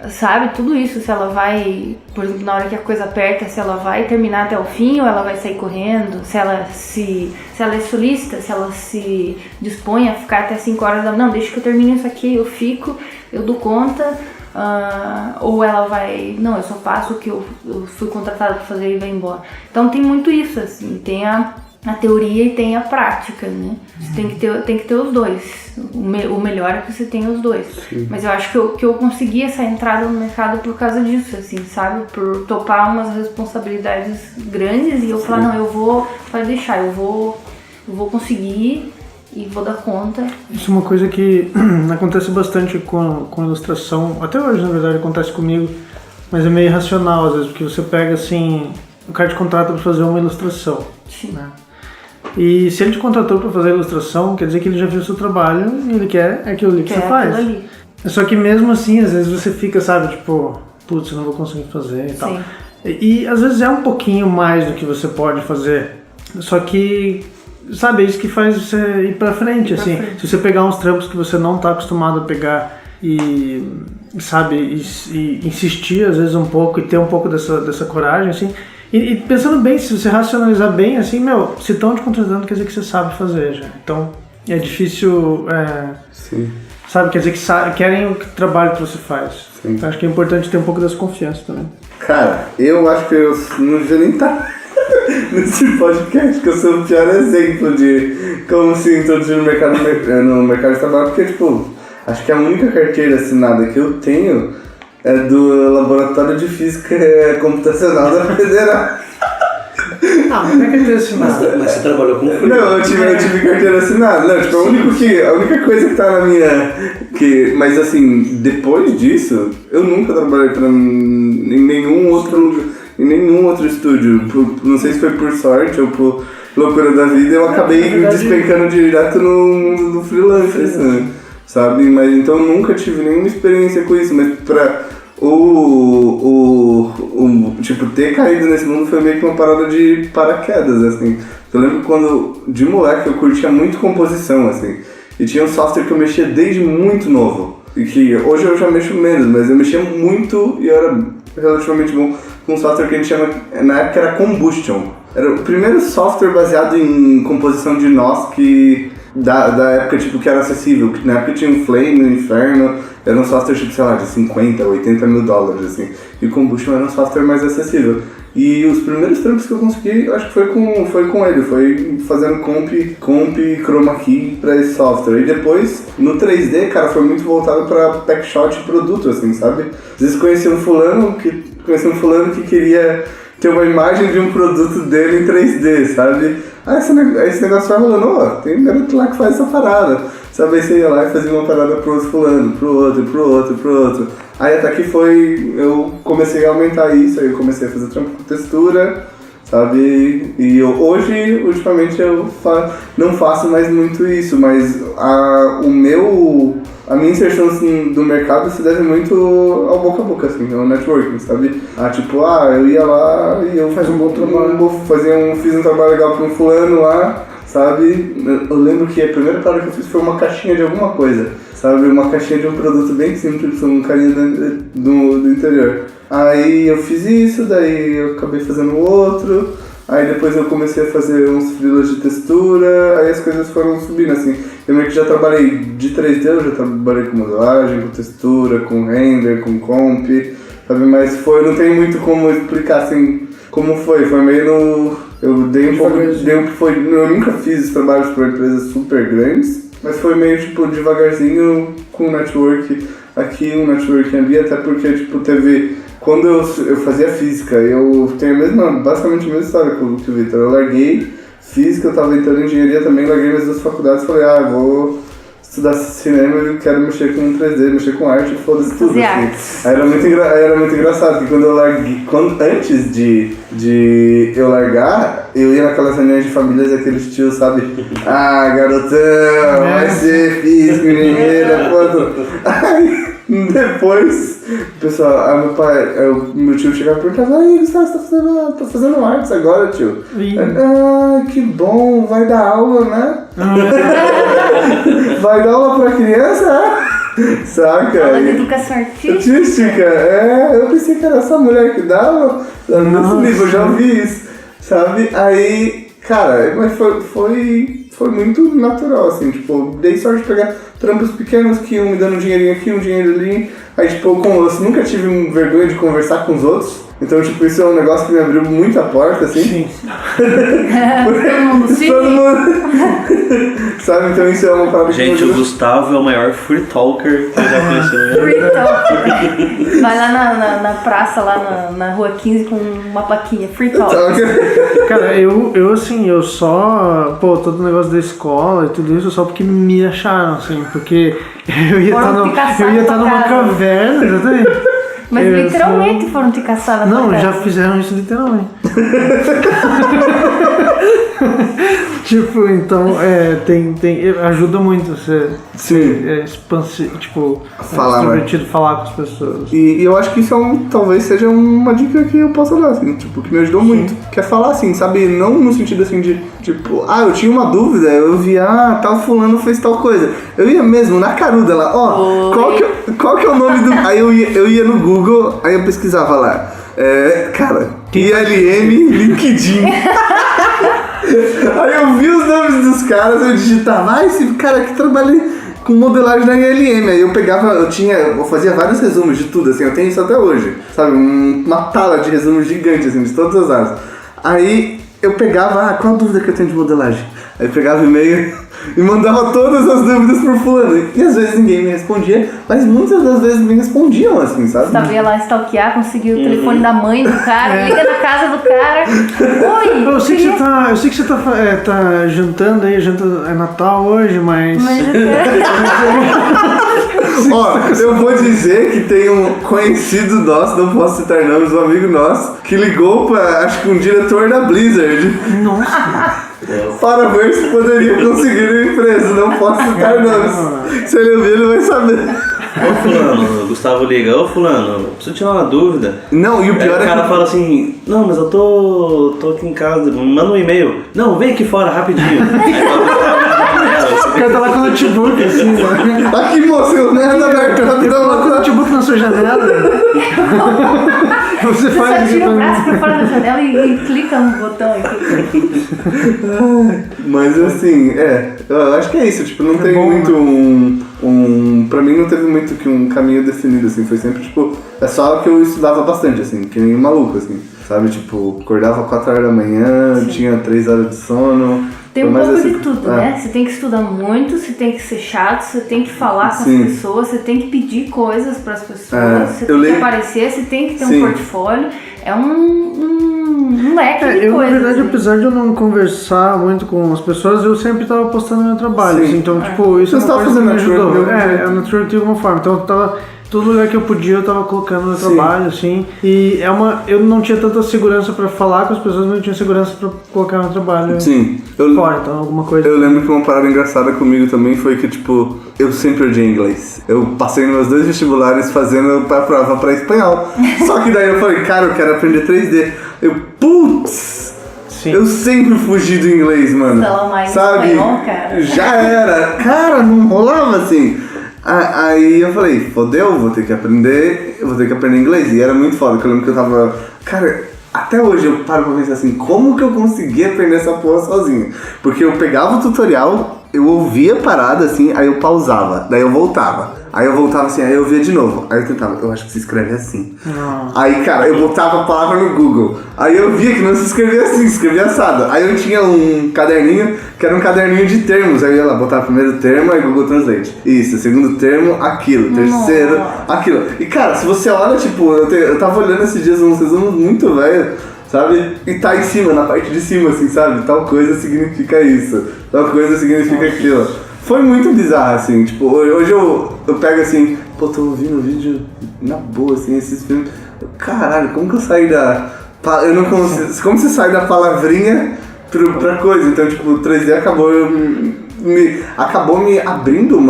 sabe, tudo isso, se ela vai, por exemplo, na hora que a coisa aperta, se ela vai terminar até o fim ou ela vai sair correndo, se ela é solícita, se ela se dispõe a ficar até 5 horas da manhã, não, deixa que eu termine isso aqui, eu dou conta, ou ela vai, não, eu só faço o que eu fui contratada para fazer e vai embora. Então tem muito isso, assim, tem a teoria e tem a prática, né? Você tem que ter os dois. O melhor é que você tenha os dois. Sim. Mas eu acho que eu consegui essa entrada no mercado por causa disso, assim, sabe? Por topar umas responsabilidades grandes e eu falar, não, pode deixar, eu vou conseguir e vou dar conta. Isso é uma coisa que acontece bastante com ilustração, até hoje na verdade acontece comigo, mas é meio irracional às vezes, porque você pega assim, o cara te contrata para fazer uma ilustração. Sim. Né? E se ele te contratou para fazer a ilustração, quer dizer que ele já viu o seu trabalho e ele quer aquilo que você faz. Ali. Só que mesmo assim, às vezes você fica, sabe, tipo, putz, eu não vou conseguir fazer e tal. E às vezes é um pouquinho mais do que você pode fazer, só que, sabe, é isso que faz você ir pra frente, assim. Se você pegar uns trampos que você não tá acostumado a pegar e, sabe, e insistir às vezes um pouco e ter um pouco dessa coragem, assim. E pensando bem, se você racionalizar bem, assim, se estão te contratando, quer dizer que você sabe fazer já. Então, é difícil, sabe, quer dizer que querem o trabalho que você faz. Sim. Então, acho que é importante ter um pouco dessa confiança também. Cara, eu acho que eu não devia nem estar nesse podcast, que eu sou o pior exemplo de como se introduzir no mercado de trabalho, porque, tipo, acho que a única carteira assinada que eu tenho é do Laboratório de Física Computacional da Federal. Mas não é carteira assinada. Mas você trabalhou com Não, eu tive carteira assinada. Não, tipo, a única coisa que tá na minha... Mas assim, depois disso, eu nunca trabalhei em nenhum outro estúdio. Não sei se foi por sorte ou por loucura da vida, eu acabei despencando direto no freelance, assim, sabe? Mas então eu nunca tive nenhuma experiência com isso, mas tipo, ter caído nesse mundo foi meio que uma parada de paraquedas, assim. Eu lembro quando, de moleque, eu curtia muito composição, assim. E tinha um software que eu mexia desde muito novo. E que hoje eu já mexo menos, mas eu mexia muito e eu era relativamente bom com um software que a gente chama, na época era Combustion. Era o primeiro software baseado em composição de nós da época, tipo, que era acessível. Na época tinha um Flame, um Inferno, era um software, tipo, sei lá, de 50, 80 mil dólares, assim. E o Combustion era um software mais acessível. E os primeiros trampos que eu consegui, acho que foi com ele, foi fazendo comp chroma key pra esse software. E depois, no 3D, cara, foi muito voltado pra packshot e produto, assim, sabe? Às vezes conheci um fulano que queria ter uma imagem de um produto dele em 3D, sabe? esse negócio vai rolando, ó, tem um garoto lá que faz essa parada. Sabe, aí você ia lá e fazia uma parada pro outro fulano, pro outro. Aí até que eu comecei a aumentar isso, aí eu comecei a fazer trampo com textura, sabe? E hoje, ultimamente, eu não faço mais muito isso, mas a minha inserção assim, do mercado se deve muito ao boca a boca, assim, ao networking, sabe? Eu ia lá e eu fiz um bom trabalho, fiz um trabalho legal pra um fulano lá, sabe? Eu lembro que a primeira parada que eu fiz foi uma caixinha de alguma coisa, sabe? Uma caixinha de um produto bem simples, um carinha do interior. Aí eu fiz isso, daí eu acabei fazendo outro, aí depois eu comecei a fazer uns freelas de textura, aí as coisas foram subindo, assim. Eu meio que já trabalhei de 3D, eu já trabalhei com modelagem, com textura, com render, com comp, sabe? Mas não tem muito como explicar, assim, como foi meio no... Eu nunca fiz trabalhos para empresas super grandes, mas foi meio, tipo, devagarzinho com o network aqui, um network ali, até porque, tipo, teve... Quando eu fazia física, eu tenho basicamente a mesma história que o Victor. Eu larguei física, eu tava entrando em engenharia também, larguei minhas 2 faculdades e falei, eu vou estudar cinema e quero mexer com 3D, mexer com arte, foda-se tudo. Assim. Aí era muito engraçado, porque quando eu larguei, antes de eu largar, eu ia naquelas reuniões de famílias, aqueles tios, sabe? Garotão, vai ser físico, engenheiro, foda. Aí... Depois, o pessoal, meu tio chegava e perguntava, aí Gustavo, você tá fazendo artes agora, tio? Que bom, vai dar aula, né? Vai dar aula pra criança? Saca? Aula de educação artística? Eu pensei que era essa mulher que dava, nesse nível, eu já ouvi isso, sabe? Aí, cara, mas foi muito natural, assim, tipo, dei sorte de pegar trampos pequenos que iam me dando um dinheirinho aqui, um dinheiro ali. Aí, tipo, eu nunca tive vergonha de conversar com os outros. Então, tipo, isso é um negócio que me abriu muita porta, assim. Sim. Todo mundo. Sabe, então isso é uma parada. Gente, o Gustavo é o maior free talker que eu já conheci. Free talker. Vai lá na praça, lá na rua 15 com uma plaquinha, free talker. Cara, eu assim, eu só... todo o negócio da escola e tudo isso, só porque me acharam, assim, porque eu ia estar numa caverna, exatamente. Mas literalmente foram te caçar na Não, tua já casa. fizeram isso literalmente. Tipo, então, ajuda muito você ser extrovertido, falar com as pessoas. E eu acho que isso talvez seja uma dica que eu possa dar, assim, tipo, que me ajudou muito. Que é falar assim, sabe, não no sentido assim de, tipo, eu tinha uma dúvida, eu vi, tal fulano fez tal coisa. Eu ia mesmo, na caruda lá, qual que é o nome do... Aí eu ia no Google, aí eu pesquisava lá, ILM LinkedIn. Aí eu vi os nomes dos caras, eu digitava, esse cara que trabalha com modelagem na ILM. Aí eu fazia vários resumos de tudo, assim, eu tenho isso até hoje, sabe, uma tala de resumos gigante, assim, de todas as áreas. Aí eu pegava, qual a dúvida que eu tenho de modelagem? Aí eu pegava o e-mail e mandava todas as dúvidas pro fulano. E às vezes ninguém me respondia, mas muitas das vezes me respondiam, assim, sabe? Você ia lá stalkear, conseguir o telefone da mãe do cara, liga na casa do cara. Oi! Eu sei que você tá jantando aí, é Natal hoje, mas eu vou dizer que tem um conhecido nosso, não posso citar nomes, um amigo nosso, que ligou pra, acho que um diretor da Blizzard. Nossa! Para ver se poderia conseguir um emprego, não posso citar nomes. Se ele ouvir, ele vai saber. Ô fulano, o Gustavo liga, ô fulano, preciso tirar uma dúvida. Não, e o pior o cara fala assim, não, mas eu tô aqui em casa, manda um e-mail. Não, vem aqui fora, rapidinho. O cara tá lá com o notebook, assim, né? Aqui, moço, eu não é aberto, rapidão. Coloca o notebook na sua janela. Você Você faz só isso tira o pra braço mim. pra fora da janela e clica no botão aqui. Mas assim, eu acho que é isso, tipo, não tem bom, muito pra mim não teve muito que um caminho definido, assim, foi sempre, tipo, é só que eu estudava bastante, assim, que nem um maluco, assim, sabe, tipo, acordava 4 horas da manhã, tinha 3 horas de sono, Tem um Mas pouco assim, de tudo, né? Você tem que estudar muito, você tem que ser chato, você tem que falar com Sim. as pessoas, você tem que pedir coisas para as pessoas, você eu tem que lembro- aparecer, você tem que ter Sim. um portfólio. É um leque de Eu, na coisas. verdade, né? apesar de eu não conversar muito com as pessoas, eu sempre tava postando meu trabalho. Sim. Assim, então, tipo, isso é Você uma tava coisa que me fazendo ajudou. network, A network de alguma forma. Então, eu tava... Todo lugar que eu podia, eu tava colocando meu Sim. trabalho, assim. E eu não tinha tanta segurança pra falar com as pessoas, mas eu tinha segurança pra colocar meu trabalho Sim. fora. Então, alguma coisa... Eu lembro que uma parada engraçada comigo também foi que, tipo, eu sempre odiei inglês. Eu passei nos meus 2 vestibulares fazendo pra prova pra espanhol. Só que daí eu falei, cara, eu quero aprender 3D. Putz! Sim. Eu sempre fugi do inglês, mano. Sei lá, mais Sabe? espanhol, cara. Já era. Cara, não rolava assim. Aí eu falei, fodeu, vou ter que aprender inglês. E era muito foda, porque eu lembro que eu tava... Cara, até hoje eu paro pra pensar assim, como que eu consegui aprender essa porra sozinho? Porque eu pegava o tutorial, eu ouvia a parada assim, aí eu pausava, daí eu voltava. Aí eu voltava assim, aí eu via de novo. Aí eu tentava, eu acho que se escreve assim. Aí, cara, eu botava a palavra no Google. Aí eu via que não se escrevia assim, se escrevia assado. Aí eu tinha um caderninho, que era um caderninho de termos. Aí eu ia lá, botava primeiro termo, aí Google Translate. Isso, segundo termo, aquilo. Terceiro, aquilo. E, cara, se você olha, tipo, eu tava olhando esses dias uns resumos muito velho, sabe? E tá em cima, na parte de cima, assim, sabe? Tal coisa significa isso, tal coisa significa aquilo. Foi muito bizarro, assim, tipo, hoje eu pego assim, pô, tô ouvindo o vídeo na boa, assim, esses filmes. Caralho, como que eu saí da... Eu não consigo... Como você sai da palavrinha pra coisa? Então, tipo, o 3D acabou me abrindo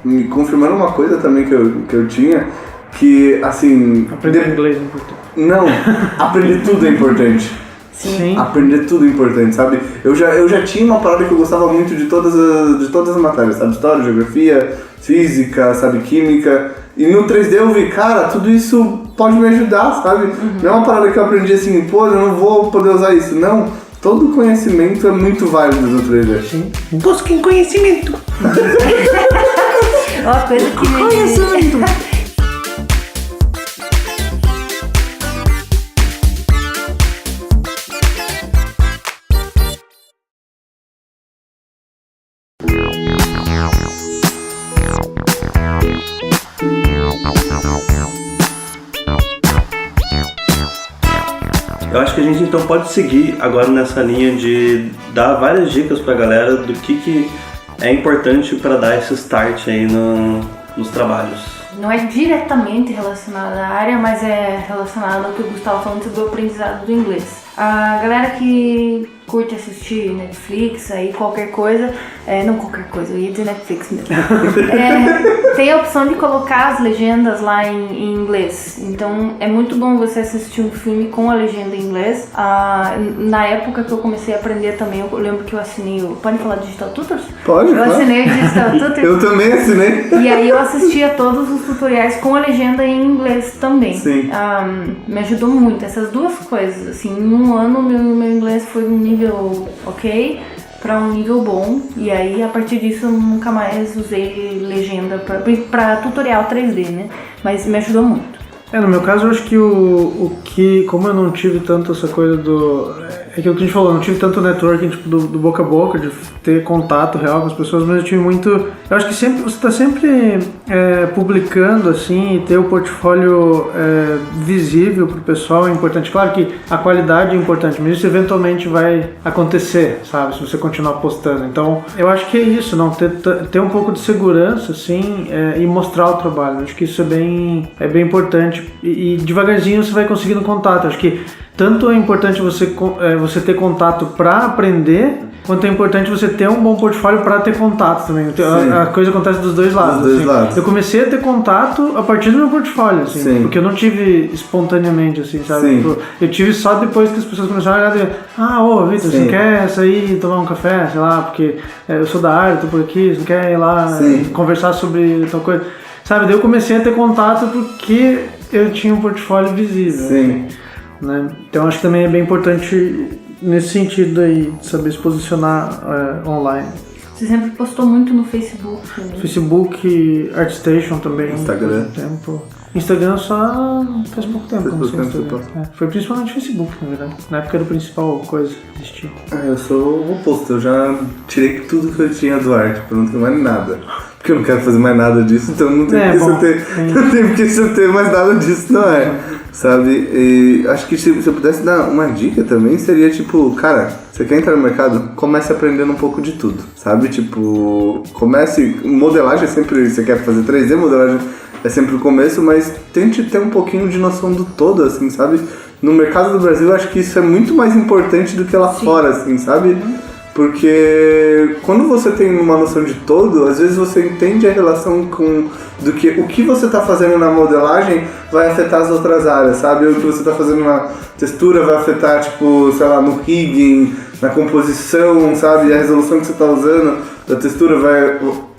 me confirmando uma coisa também que eu tinha, que, assim... Aprender inglês é importante. Não, aprender tudo é importante. Sim. Aprender tudo é importante, sabe? Eu já tinha uma parada que eu gostava muito de todas as matérias, sabe? História, geografia, física, sabe? Química. E no 3D eu vi, cara, tudo isso pode me ajudar, sabe? Não é uma parada que eu aprendi assim, pô, eu não vou poder usar isso. Não, todo conhecimento é muito válido no 3D. Sim. Busquem conhecimento. Uma coisa que me... Eu acho que a gente então pode seguir agora nessa linha de dar várias dicas pra galera do que é importante para dar esse start aí nos trabalhos. Não é diretamente relacionado à área, mas é relacionado ao que o Gustavo estava falando sobre o aprendizado do inglês. A galera que curte assistir Netflix, aí qualquer coisa, não qualquer coisa, eu ia dizer Netflix mesmo, tem a opção de colocar as legendas lá em inglês. Então é muito bom você assistir um filme com a legenda em inglês. Na época que eu comecei a aprender também, eu lembro que eu assinei o... Pode falar Digital Tutors? Pode, Eu assinei o Digital Tutors. Eu também assinei. E aí eu assistia todos os tutoriais com a legenda em inglês também. Sim. Me ajudou muito, essas duas coisas. Assim, em um ano meu inglês foi um nível ok para um nível bom. E aí a partir disso eu nunca mais usei legenda para tutorial 3D, né? Mas me ajudou muito. No meu caso eu acho que como eu não tive tanto essa coisa do... É que o que a gente falou, não tive tanto networking tipo, do boca a boca, de ter contato real com as pessoas, mas eu tive muito... Eu acho que sempre, você está sempre publicando assim, e ter o portfólio visível pro pessoal é importante. Claro que a qualidade é importante, mas isso eventualmente vai acontecer, sabe? Se você continuar postando. Então, eu acho que é isso, não ter um pouco de segurança, assim, e mostrar o trabalho. Eu acho que isso é bem importante. E devagarzinho você vai conseguindo contato. Eu acho que tanto é importante você ter contato para aprender, quanto é importante você ter um bom portfólio para ter contato também. A coisa acontece dos dois lados. Dos dois lados. Eu comecei a ter contato a partir do meu portfólio, assim, Sim. porque eu não tive espontaneamente, assim, sabe? Sim. Tipo, eu tive só depois que as pessoas começaram a dizer, Vitor, você Sim. quer sair tomar um café, sei lá, porque eu sou da área, tô por aqui, você quer ir lá Sim. conversar sobre tal coisa? Sabe, daí eu comecei a ter contato porque eu tinha um portfólio visível. Sim. Assim, né? Então acho que também é bem importante nesse sentido aí, de saber se posicionar online. Você sempre postou muito no Facebook. Né? Facebook, ArtStation também. Instagram. Por muito tempo. Instagram só faz pouco tempo. Foi principalmente Facebook, na verdade. Na época era a principal coisa que existia. Eu sou o oposto, eu já tirei tudo que eu tinha do ar, tipo, eu não tenho mais nada. Porque eu não quero fazer mais nada disso, então não tem porque se eu ter mais nada disso, não é. Sabe? E acho que se eu pudesse dar uma dica também, seria tipo, cara, você quer entrar no mercado? Comece aprendendo um pouco de tudo, sabe? Tipo, modelagem é sempre, você quer fazer 3D, modelagem é sempre o começo, mas tente ter um pouquinho de noção do todo, assim, sabe? No mercado do Brasil, eu acho que isso é muito mais importante do que lá fora, assim, sabe? Porque quando você tem uma noção de todo, às vezes você entende a relação o que você está fazendo na modelagem vai afetar as outras áreas, sabe? O que você está fazendo na textura vai afetar, tipo, sei lá, no rigging, na composição, sabe? E a resolução que você está usando da textura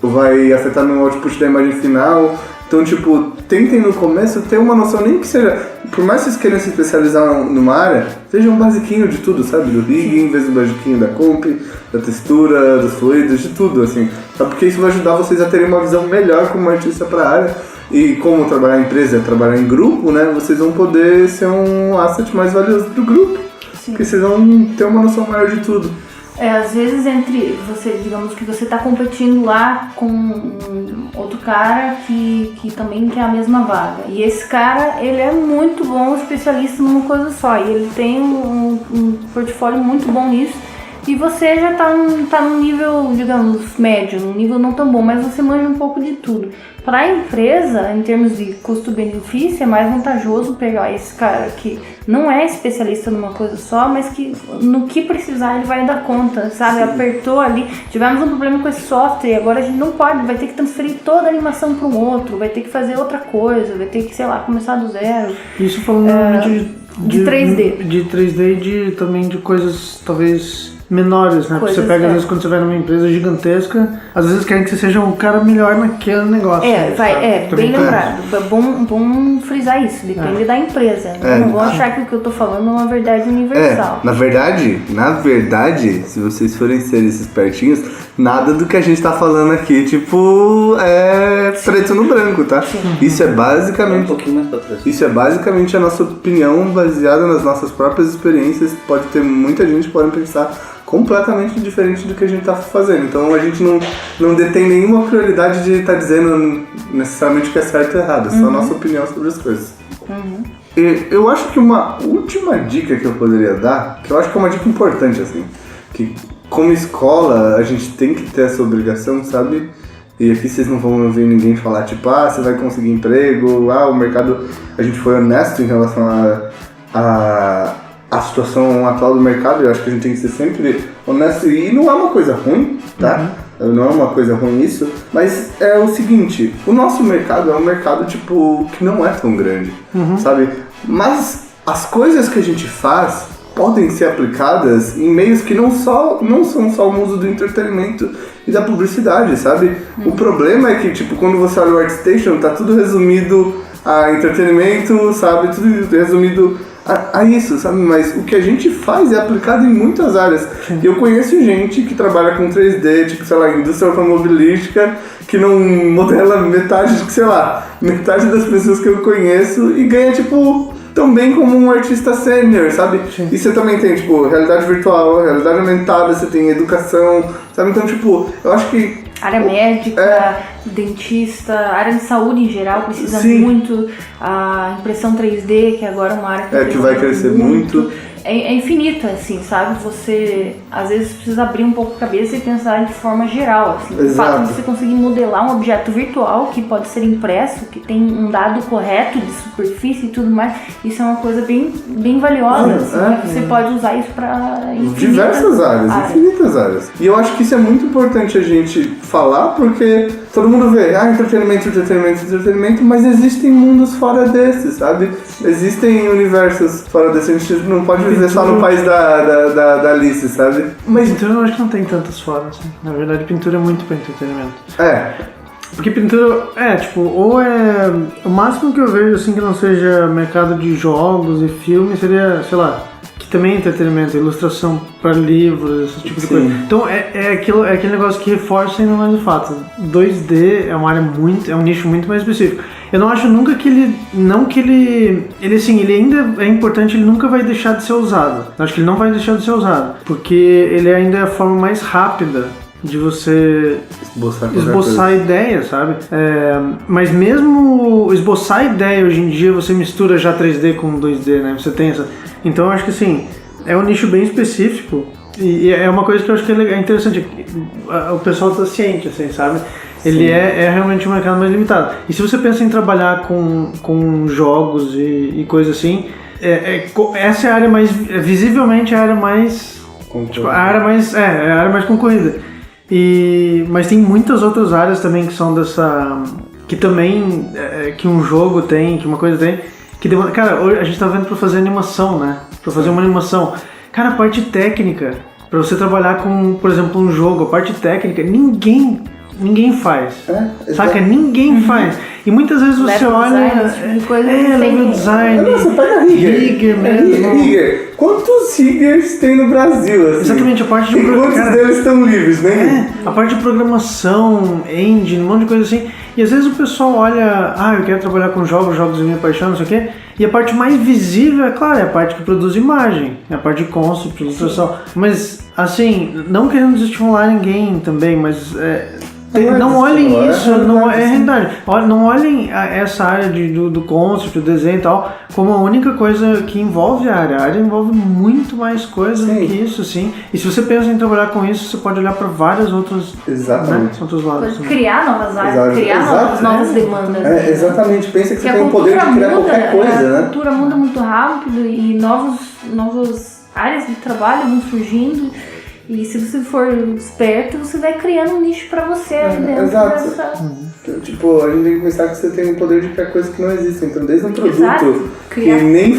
vai afetar no output da imagem final. Então, tipo, tentem no começo ter uma noção, nem que seja, por mais que vocês queiram se especializar numa área, seja um basiquinho de tudo, sabe? Do rigging, em vez do basiquinho da comp, da textura, dos fluidos, de tudo, assim. Sabe? Porque isso vai ajudar vocês a terem uma visão melhor como artista para a área. E como trabalhar em empresa, trabalhar em grupo, né? Vocês vão poder ser um asset mais valioso do grupo. Sim. Porque vocês vão ter uma noção maior de tudo. Às vezes entre você, digamos que você está competindo lá com outro cara que também quer a mesma vaga. E esse cara, ele é muito bom, especialista numa coisa só. E ele tem um portfólio muito bom nisso. E você já tá num nível, digamos, médio, num nível não tão bom, mas você manja um pouco de tudo. Para a empresa, em termos de custo-benefício, é mais vantajoso pegar esse cara que não é especialista numa coisa só, mas que no que precisar ele vai dar conta, sabe? Sim. Apertou ali, tivemos um problema com esse software, agora a gente não pode, vai ter que transferir toda a animação para um outro, vai ter que fazer outra coisa, vai ter que, sei lá, começar do zero. Isso falando de 3D. De 3D e também de coisas, talvez, menores, né? Porque você pega, às vezes, quando você vai numa empresa gigantesca, às vezes querem que você seja um cara melhor naquele negócio. Bem lembrado. Bom frisar isso, depende da empresa. Não vou achar que o que eu tô falando é uma verdade universal. Na verdade, se vocês forem ser esses espertinhos, nada do que a gente tá falando aqui, tipo, é preto no branco, tá? Isso é basicamente... Um pouquinho mais pra trás. Isso é basicamente a nossa opinião baseada nas nossas próprias experiências. Pode ter muita gente que pode pensar completamente diferente do que a gente tá fazendo. Então a gente não detém nenhuma prioridade de estar dizendo necessariamente o que é certo ou errado. É só a nossa opinião sobre as coisas. E eu acho que uma última dica que eu poderia dar, que eu acho que é uma dica importante, assim, que como escola a gente tem que ter essa obrigação, sabe? E aqui vocês não vão ouvir ninguém falar, tipo, você vai conseguir emprego, o mercado... A gente foi honesto em relação a situação atual do mercado, eu acho que a gente tem que ser sempre honesto, e não é uma coisa ruim, tá? Não é uma coisa ruim isso, mas é o seguinte, o nosso mercado é um mercado, tipo, que não é tão grande, sabe? Mas as coisas que a gente faz podem ser aplicadas em meios que não são só o uso do entretenimento e da publicidade, sabe? O problema é que, tipo, quando você olha o ArtStation, tá tudo resumido a entretenimento, sabe? Tudo resumido a isso, sabe? Mas o que a gente faz é aplicado em muitas áreas. E eu conheço gente que trabalha com 3D, tipo, sei lá, indústria automobilística, que não modela metade das pessoas que eu conheço e ganha, tipo, tão bem como um artista sênior, sabe? E você também tem, tipo, realidade virtual, realidade aumentada, você tem educação, sabe? Então, tipo, eu acho que... Área médica, dentista, área de saúde em geral precisa muito. A impressão 3D, que agora é uma área que vai crescer muito. É infinita, assim, sabe? Você, às vezes, precisa abrir um pouco a cabeça e pensar de forma geral, assim. O fato de você conseguir modelar um objeto virtual que pode ser impresso, que tem um dado correto de superfície e tudo mais, isso é uma coisa bem valiosa, assim, Você pode usar isso para diversas áreas, infinitas áreas. E eu acho que isso é muito importante a gente falar, porque todo mundo vê, entretenimento, mas existem mundos fora desses, sabe? Existem universos fora desses, a gente não pode viver só no país da Alice, sabe? Mas pintura eu acho que não tem tantas formas, né? Na verdade, pintura é muito para entretenimento. Porque pintura o máximo que eu vejo, assim, que não seja mercado de jogos e filmes seria, sei lá, que também é entretenimento, ilustração para livros, esse tipo de coisa. Então é aquele negócio que reforça ainda mais o fato. 2D é uma área é um nicho muito mais específico. Eu não acho nunca que ele assim, ele ainda é importante, ele nunca vai deixar de ser usado. Eu acho que ele não vai deixar de ser usado, porque ele ainda é a forma mais rápida de você esboçar a ideia, sabe? Mas mesmo esboçar a ideia hoje em dia, você mistura já 3D com 2D, né? Você tem essa... Então eu acho que assim, é um nicho bem específico e é uma coisa que eu acho que é interessante. O pessoal tá ciente, assim, sabe? Ele é realmente um mercado mais limitado. E se você pensa em trabalhar com jogos e coisas assim, essa é a área mais... visivelmente a área mais... Tipo, a área mais concorrida. Mas tem muitas outras áreas também que são dessa... que também... que um jogo tem, que uma coisa tem... Cara, hoje a gente tá vendo pra fazer animação, né? Pra fazer uma animação. Cara, a parte técnica, pra você trabalhar com, por exemplo, um jogo, a parte técnica, ninguém faz. Saca? Ninguém faz. E muitas vezes você olha... level design. Nossa, pega Rigger mesmo. Rigger. Quantos Riggers tem no Brasil? Assim? Exatamente, a parte de... E quantos deles estão livres, né? A parte de programação, engine, um monte de coisa assim. E às vezes o pessoal olha, eu quero trabalhar com jogos é minha paixão, não sei o quê. E a parte mais visível, é claro, é a parte que produz imagem, é a parte de concept, ilustração. Mas, assim, não querendo desestimular ninguém também, mas... não olhem isso, é realidade. Não olhem essa área do concept, do desenho e tal, como a única coisa que envolve a área. A área envolve muito mais coisas do que isso, sim. E se você pensa em trabalhar com isso, você pode olhar para vários outros, outros lados. Pode criar novas áreas, criar novas demandas. Exatamente. Pensa que você tem o poder de criar qualquer coisa, né? A cultura muda muito rápido e novas áreas de trabalho vão surgindo. E se você for esperto, você vai criando um nicho pra você dentro dessa... Tipo, a gente tem que pensar que você tem o poder de criar coisas que não existem. Então, desde um produto que nem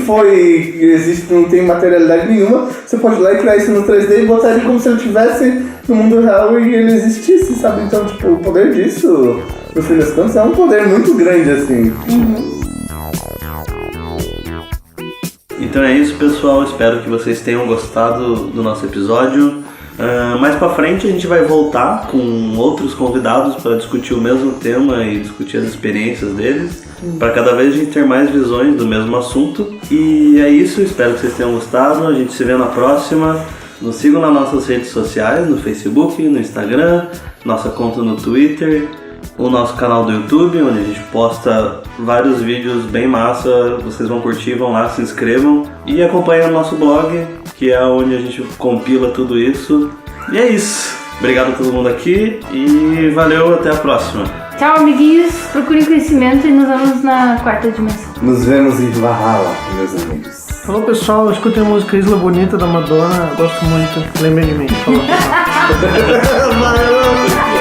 existe, não tem materialidade nenhuma, você pode ir lá e criar isso no 3D e botar ele como se ele estivesse no mundo real e ele existisse, sabe? Então, tipo, o poder disso, no fim das contas, é um poder muito grande, assim. Então é isso, pessoal. Espero que vocês tenham gostado do nosso episódio. Mais pra frente a gente vai voltar com outros convidados para discutir o mesmo tema e discutir as experiências deles, para cada vez a gente ter mais visões do mesmo assunto. E é isso, espero que vocês tenham gostado. A gente se vê na próxima. Nos sigam nas nossas redes sociais, no Facebook, no Instagram, nossa conta no Twitter, o nosso canal do YouTube, onde a gente posta vários vídeos bem massa. Vocês vão curtir, vão lá, se inscrevam e acompanhem o nosso blog, que é onde a gente compila tudo isso. E é isso. Obrigado a todo mundo aqui e valeu, até a próxima. Tchau, amiguinhos. Procurem conhecimento e nos vemos na quarta dimensão. Nos vemos em Valhalla, meus amigos. Falou, pessoal. Escutem a música Isla Bonita da Madonna. Gosto muito. Lembrem de mim. Falou. Valeu.